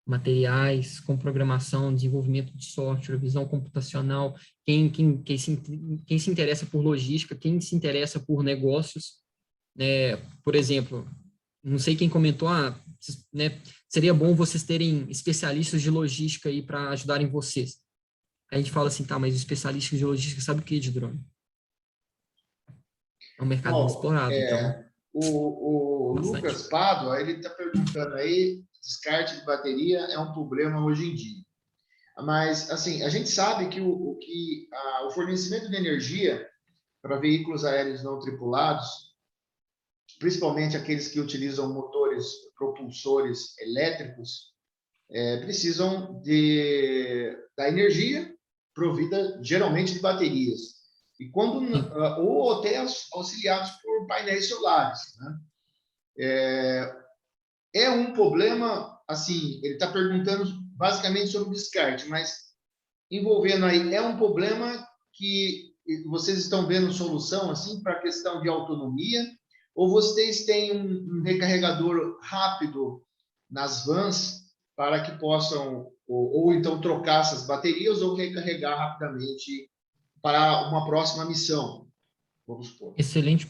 materiais, com programação, desenvolvimento de software, visão computacional, quem se interessa por logística, quem se interessa por negócios, né? Por exemplo, não sei quem comentou, né, seria bom vocês terem especialistas de logística aí para ajudarem vocês. Aí a gente fala assim, tá, mas especialistas de logística sabe o que de drone? É um mercado inexplorado, então... O Bastante. Lucas Pádua, ele está perguntando aí, descarte de bateria é um problema hoje em dia. Mas, assim, a gente sabe que o fornecimento de energia para veículos aéreos não tripulados, principalmente aqueles que utilizam motores propulsores elétricos, precisam da energia provida geralmente de baterias. E ou até auxiliados por painéis solares, né? É um problema, assim, ele está perguntando basicamente sobre o descarte, mas envolvendo aí, é um problema que vocês estão vendo solução, assim, para a questão de autonomia, ou vocês têm um recarregador rápido nas vans para que possam, ou então trocar essas baterias, ou recarregar rapidamente para uma próxima missão, vamos supor. Excelente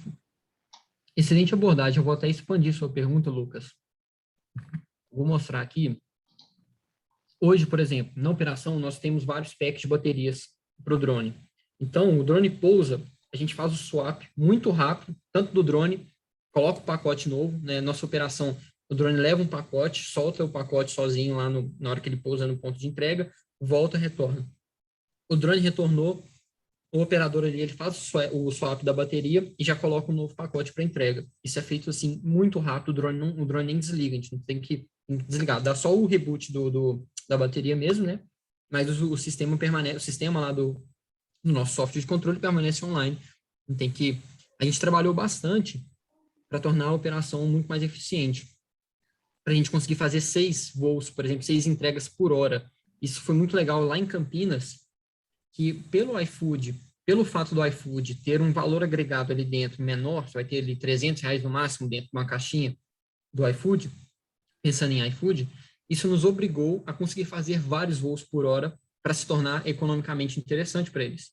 abordagem. Eu vou até expandir sua pergunta, Lucas. Vou mostrar aqui. Hoje, por exemplo, na operação, nós temos vários packs de baterias para o drone. Então, o drone pousa, a gente faz o swap muito rápido, tanto do drone, coloca o pacote novo, né? Nossa operação, o drone leva um pacote, solta o pacote sozinho lá na hora que ele pousa no ponto de entrega, volta, retorna. O drone retornou, o operador ali, ele faz o swap da bateria e já coloca um novo pacote para entrega. Isso é feito assim muito rápido, o drone nem desliga, a gente não tem que desligar, dá só o reboot da bateria mesmo, né? Mas o sistema permanece, o sistema lá do nosso software de controle permanece online. A gente trabalhou bastante para tornar a operação muito mais eficiente, para a gente conseguir fazer 6 voos, por exemplo, 6 entregas por hora. Isso foi muito legal lá em Campinas, que pelo fato do iFood ter um valor agregado ali dentro menor, você vai ter ali R$300 no máximo dentro de uma caixinha do iFood, pensando em iFood, isso nos obrigou a conseguir fazer vários voos por hora para se tornar economicamente interessante para eles.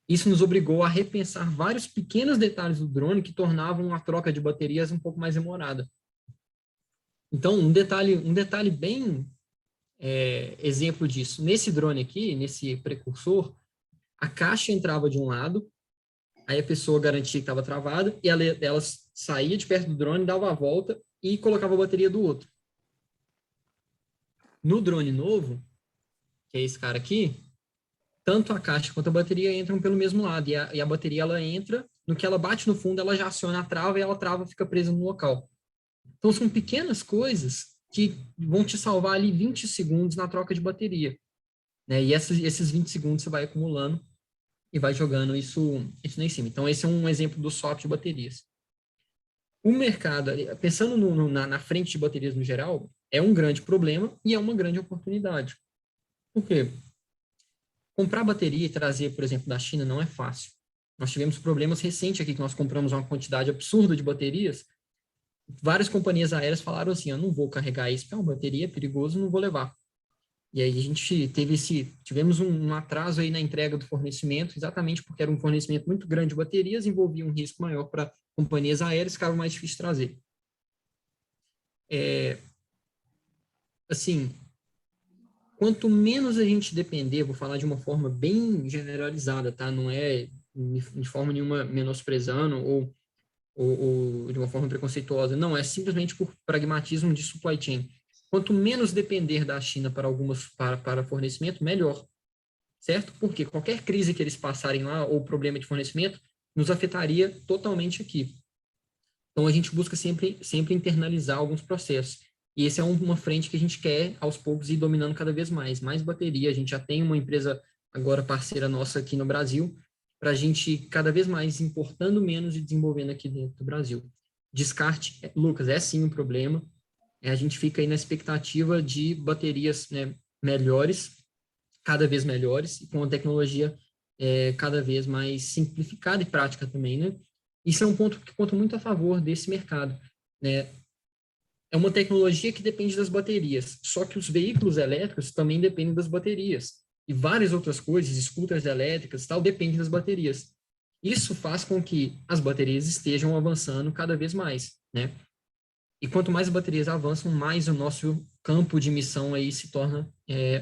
Isso nos obrigou a repensar vários pequenos detalhes do drone que tornavam a troca de baterias um pouco mais demorada. Então, um detalhe bem exemplo disso. Nesse drone aqui, nesse precursor, a caixa entrava de um lado, aí a pessoa garantia que estava travada, e ela saía de perto do drone, dava a volta e colocava a bateria do outro. No drone novo, que é esse cara aqui, tanto a caixa quanto a bateria entram pelo mesmo lado, e a bateria ela entra, no que ela bate no fundo, ela já aciona a trava e ela trava fica presa no local. Então, são pequenas coisas que vão te salvar ali 20 segundos na troca de bateria, né? E esses 20 segundos você vai acumulando e vai jogando isso lá em cima. Então, esse é um exemplo do swap de baterias. O mercado, pensando na frente de baterias no geral, é um grande problema e é uma grande oportunidade. Por quê? Comprar bateria e trazer, por exemplo, da China não é fácil. Nós tivemos problemas recentes aqui, que nós compramos uma quantidade absurda de baterias. Várias companhias aéreas falaram assim, eu não vou carregar isso, porque é uma bateria, é perigoso, não vou levar. E aí a gente tivemos um atraso aí na entrega do fornecimento, exatamente porque era um fornecimento muito grande de baterias, envolvia um risco maior para companhias aéreas, ficava mais difícil de trazer. Assim, quanto menos a gente depender, vou falar de uma forma bem generalizada, tá? Não é de forma nenhuma menosprezando ou de uma forma preconceituosa. Não, é simplesmente por pragmatismo de supply chain. Quanto menos depender da China para fornecimento, melhor. Certo? Porque qualquer crise que eles passarem lá, ou problema de fornecimento, nos afetaria totalmente aqui. Então, a gente busca sempre internalizar alguns processos. E essa é uma frente que a gente quer, aos poucos, ir dominando cada vez mais. Mais bateria. A gente já tem uma empresa agora parceira nossa aqui no Brasil, para a gente cada vez mais importando menos e desenvolvendo aqui dentro do Brasil. Descarte, Lucas, é sim um problema. A gente fica aí na expectativa de baterias, né, melhores, cada vez melhores, e com a tecnologia cada vez mais simplificada e prática também, né? Isso é um ponto que conta muito a favor desse mercado, né? É uma tecnologia que depende das baterias, só que os veículos elétricos também dependem das baterias. E várias outras coisas, scooters elétricas, tal, dependem das baterias. Isso faz com que as baterias estejam avançando cada vez mais, né? E quanto mais baterias avançam, mais o nosso campo de missão aí se torna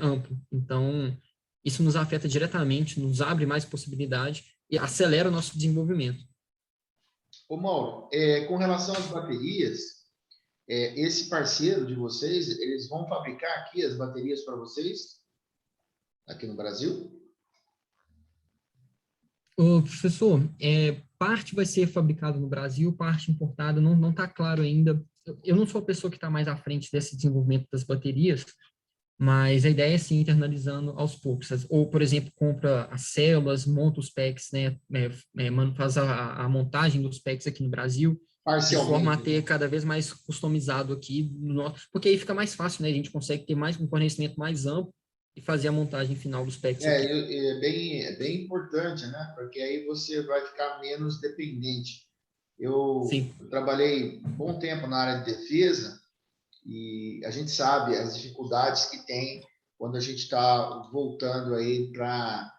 amplo. Então, isso nos afeta diretamente, nos abre mais possibilidade e acelera o nosso desenvolvimento. Ô Mauro, com relação às baterias, esse parceiro de vocês, eles vão fabricar aqui as baterias para vocês? Aqui no Brasil? Ô, professor, parte vai ser fabricado no Brasil, parte importada, não está claro ainda eu não sou a pessoa que está mais à frente desse desenvolvimento das baterias, mas a ideia é sim, internalizando aos poucos. Ou, por exemplo, compra as células, monta os packs, né? Faz a montagem dos packs aqui no Brasil, de forma a Parcialmente, ter né? cada vez mais customizado aqui, porque aí fica mais fácil, né? A gente consegue ter um conhecimento mais amplo e fazer a montagem final dos packs aqui. É bem importante, né? Porque aí você vai ficar menos dependente. Eu Sim, trabalhei um bom tempo na área de defesa e a gente sabe as dificuldades que tem quando a gente está voltando aí para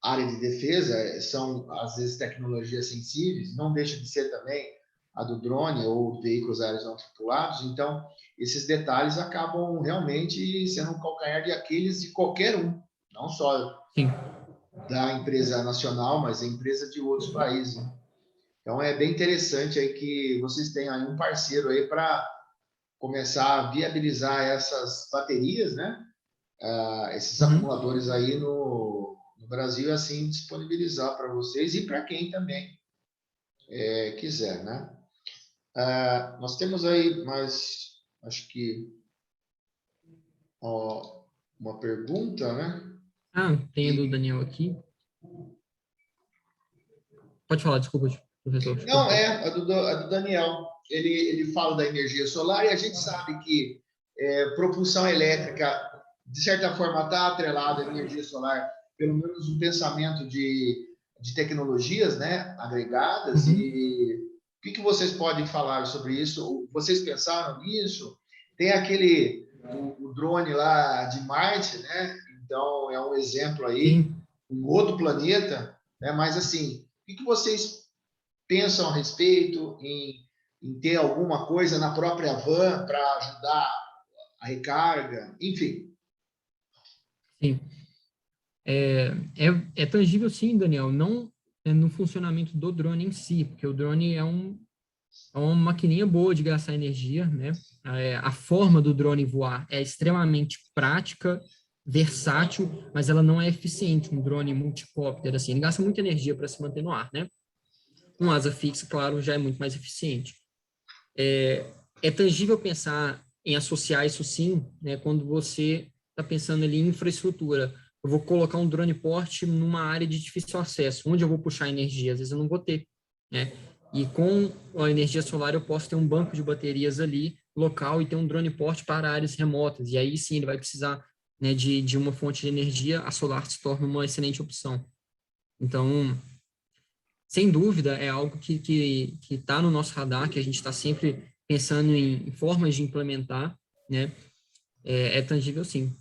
a área de defesa. São, às vezes, tecnologias sensíveis, não deixa de ser também a do drone ou veículos aéreos não tripulados. Então, esses detalhes acabam realmente sendo um calcanhar de Aquiles de qualquer um, não só sim. da empresa nacional, mas a empresa de outros países, né? Então é bem interessante aí que vocês tenham aí um parceiro aí para começar a viabilizar essas baterias, né? Esses Uhum. acumuladores aí no Brasil, assim disponibilizar para vocês e para quem também quiser, né? Nós temos aí mais, acho que ó, uma pergunta, né? Ah, tem a do E Daniel aqui. Pode falar, desculpa, professor, te não, cortei. a do Daniel. Ele fala da energia solar e a gente sabe que propulsão elétrica, de certa forma, está atrelada à energia solar, pelo menos um pensamento de tecnologias, né, agregadas. Uhum. E o que vocês podem falar sobre isso? Vocês pensaram nisso? Tem o drone lá de Marte, né? Então, é um exemplo aí, Sim, um outro planeta, né? Mas, assim, o que vocês pensam a respeito em ter alguma coisa na própria van para ajudar a recarga, enfim. sim. É tangível sim, Daniel, não no funcionamento do drone em si, porque o drone é uma maquininha boa de gastar energia, né? A forma do drone voar é extremamente prática, versátil, mas ela não é eficiente. Um drone multicóptero, assim, ele gasta muita energia para se manter no ar, né? Um asa fixa, claro, já é muito mais eficiente. É tangível pensar em associar isso sim, né? Quando você está pensando ali em infraestrutura. Eu vou colocar um drone porte numa área de difícil acesso, onde eu vou puxar energia, às vezes eu não vou ter, né? E com a energia solar eu posso ter um banco de baterias ali, local, e ter um drone porte para áreas remotas, e aí sim ele vai precisar, né, de uma fonte de energia, a solar se torna uma excelente opção. Então, sem dúvida, é algo que está no nosso radar, que a gente está sempre pensando em formas de implementar, né? É tangível, sim.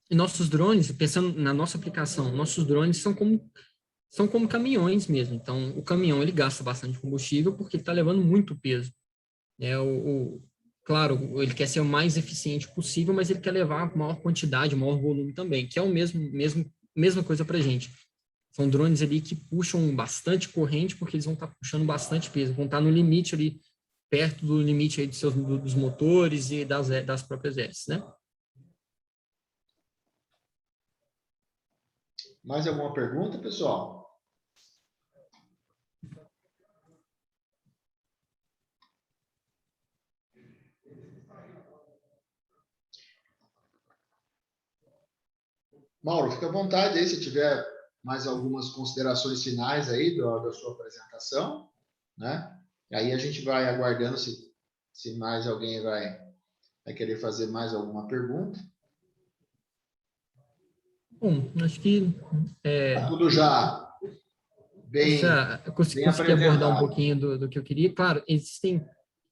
E nossos drones, pensando na nossa aplicação, nossos drones são como caminhões mesmo. Então, o caminhão, ele gasta bastante combustível porque ele está levando muito peso. Né? Claro, ele quer ser o mais eficiente possível, mas ele quer levar maior quantidade, maior volume também, que é mesma coisa para a gente. São drones ali que puxam bastante corrente, porque eles vão estar puxando bastante peso, vão estar no limite ali, perto do limite aí dos motores e das próprias hélices, né? Mais alguma pergunta, pessoal? Mauro, fica à vontade aí se tiver mais algumas considerações finais aí da sua apresentação, né? E aí a gente vai aguardando se mais alguém vai querer fazer mais alguma pergunta. Bom, acho que Tá tudo já eu bem consegui abordar um apresentado. pouquinho do que eu queria. Claro,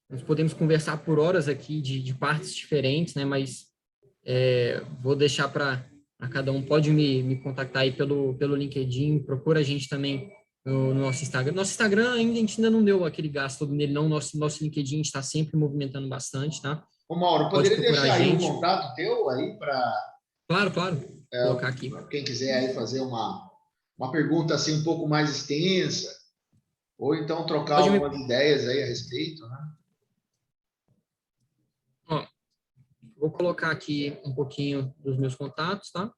nós podemos conversar por horas aqui de partes diferentes, né? Mas vou deixar para cada um. Pode me contactar aí pelo LinkedIn, procura a gente também no nosso Instagram. Nosso Instagram a gente ainda não deu aquele gasto todo nele, não. Nosso LinkedIn está sempre movimentando bastante, tá? Ô, Mauro, Pode poderia procurar a deixar aí um gente. contato teu aí para Claro, claro. Vou colocar aqui. quem quiser aí fazer uma pergunta assim um pouco mais extensa, ou então trocar Pode algumas me. ideias aí a respeito, né? Ó, vou colocar aqui um pouquinho dos meus contatos, tá?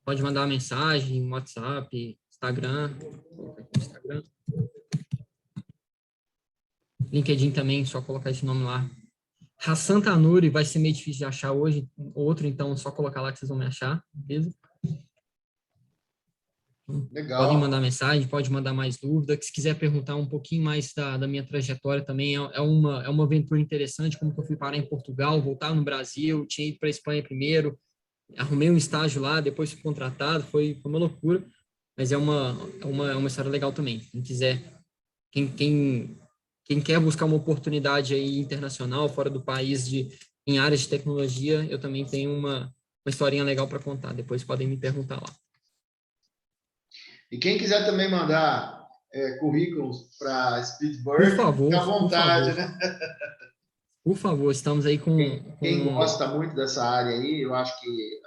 Pode mandar uma mensagem, WhatsApp, Instagram. Vou colocar aqui no Instagram. LinkedIn também, só colocar esse nome lá. Hassan Tanuri vai ser meio difícil de achar hoje, outro, então só colocar lá que vocês vão me achar, beleza? Legal. Podem mandar mensagem, pode mandar mais dúvida, que se quiser perguntar um pouquinho mais da minha trajetória também, é uma aventura interessante, como que eu fui parar em Portugal, voltar no Brasil, tinha ido para a Espanha primeiro, arrumei um estágio lá, depois fui contratado, foi uma loucura, mas é uma história legal também. Quem quiser, quem quer buscar uma oportunidade aí internacional, fora do país, em áreas de tecnologia, eu também tenho uma historinha legal para contar, depois podem me perguntar lá. E quem quiser também mandar currículos para Speedbird, Por favor, fica à vontade, por favor. né? Por favor, estamos aí com... Quem gosta muito dessa área aí, eu acho que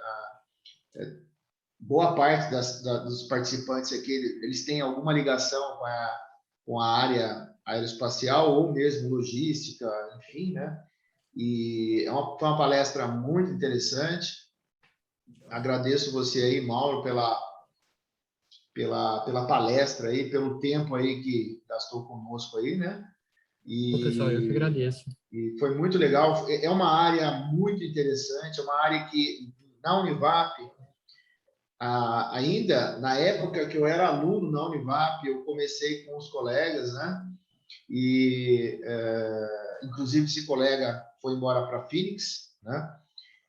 boa parte dos participantes aqui, eles têm alguma ligação com a área aeroespacial ou mesmo logística, enfim, né? E foi uma palestra muito interessante. Agradeço você aí, Mauro, pela palestra aí, pelo tempo aí que gastou conosco aí, né? Pessoal, eu que agradeço. E foi muito legal. É uma área muito interessante, é uma área que na Univap, ainda na época que eu era aluno na Univap, eu comecei com os colegas, né? E inclusive esse colega foi embora para Phoenix, né?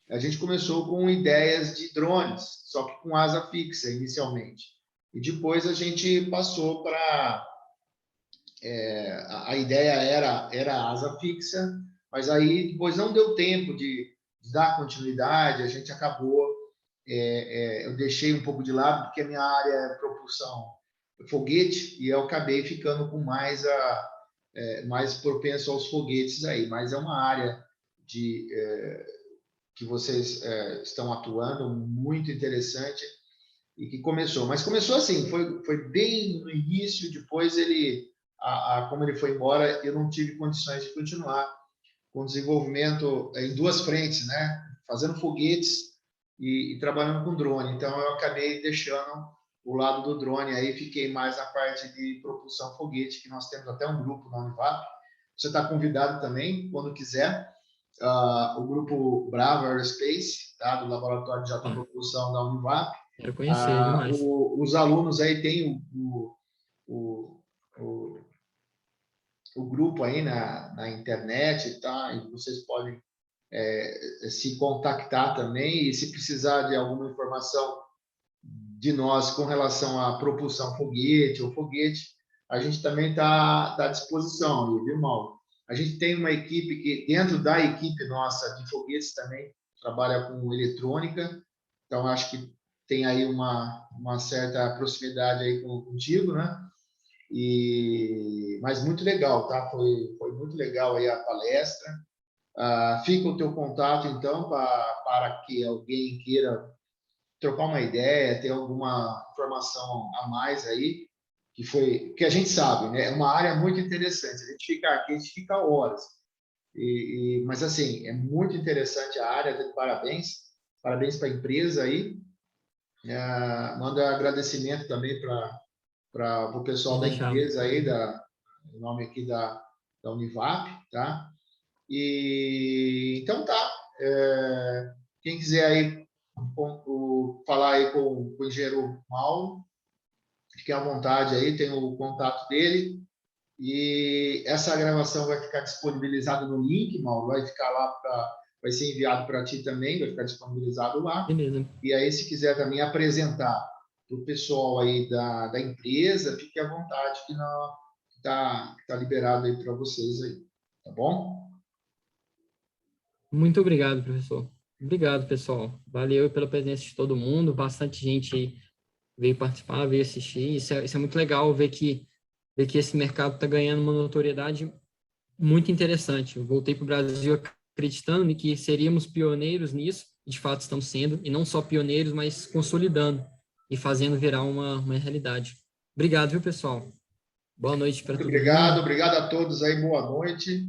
A gente começou com ideias de drones, só que com asa fixa inicialmente. E depois a gente passou para... a ideia era asa fixa, mas aí depois não deu tempo de dar continuidade, a gente acabou... eu deixei um pouco de lado, porque a minha área é propulsão foguete, e eu acabei ficando com mais propenso aos foguetes aí, mas é uma área que vocês estão atuando muito interessante e que começou. Mas começou assim, foi bem no início, depois como ele foi embora, eu não tive condições de continuar com o desenvolvimento em duas frentes, né? Fazendo foguetes e trabalhando com drone. Então, eu acabei deixando o lado do drone aí, fiquei mais na parte de propulsão foguete, que nós temos até um grupo na Univap. Você está convidado também, quando quiser. O grupo Bravo Aerospace, tá? Do Laboratório de Alta Propulsão da Univap. Quero conhecer demais. Os alunos aí têm o grupo aí na internet, tá? E vocês podem se contactar também, e se precisar de alguma informação de nós com relação à propulsão foguete ou foguete, a gente também está à disposição, viu, Mauro? A gente tem uma equipe que, dentro da equipe nossa de foguetes, também trabalha com eletrônica, então acho que tem aí uma certa proximidade aí contigo, né? Mas muito legal, tá? Foi muito legal aí a palestra. Fica o teu contato, então, para que alguém queira trocar uma ideia, ter alguma informação a mais aí, que a gente sabe, né? É uma área muito interessante. A gente fica aqui, a gente fica horas. Mas, assim, é muito interessante a área. Parabéns para a empresa aí. Manda agradecimento também para o pessoal da empresa aí, o nome aqui da Univap, tá? Então tá. Quem quiser aí falar aí com o engenheiro Mauro, fique à vontade aí, tem o contato dele. E essa gravação vai ficar disponibilizada no link, Mauro, vai ser enviado para ti também, vai ficar disponibilizado lá. Beleza. E aí, se quiser também apresentar para o pessoal aí da empresa, fique à vontade, que tá liberado aí para vocês aí, tá bom? Muito obrigado, professor. Obrigado, pessoal. Valeu pela presença de todo mundo. Bastante gente aí veio participar, veio assistir. Isso é muito legal ver que esse mercado está ganhando uma notoriedade muito interessante. Eu voltei para o Brasil acreditando que seríamos pioneiros nisso, e de fato estamos sendo, e não só pioneiros, mas consolidando e fazendo virar uma realidade. Obrigado, viu, pessoal? Boa noite para todo mundo. Obrigado a todos aí, boa noite.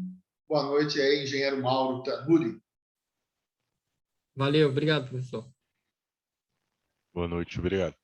Boa noite aí, engenheiro Mauro Tanuri. Valeu, obrigado, professor. Boa noite, obrigado.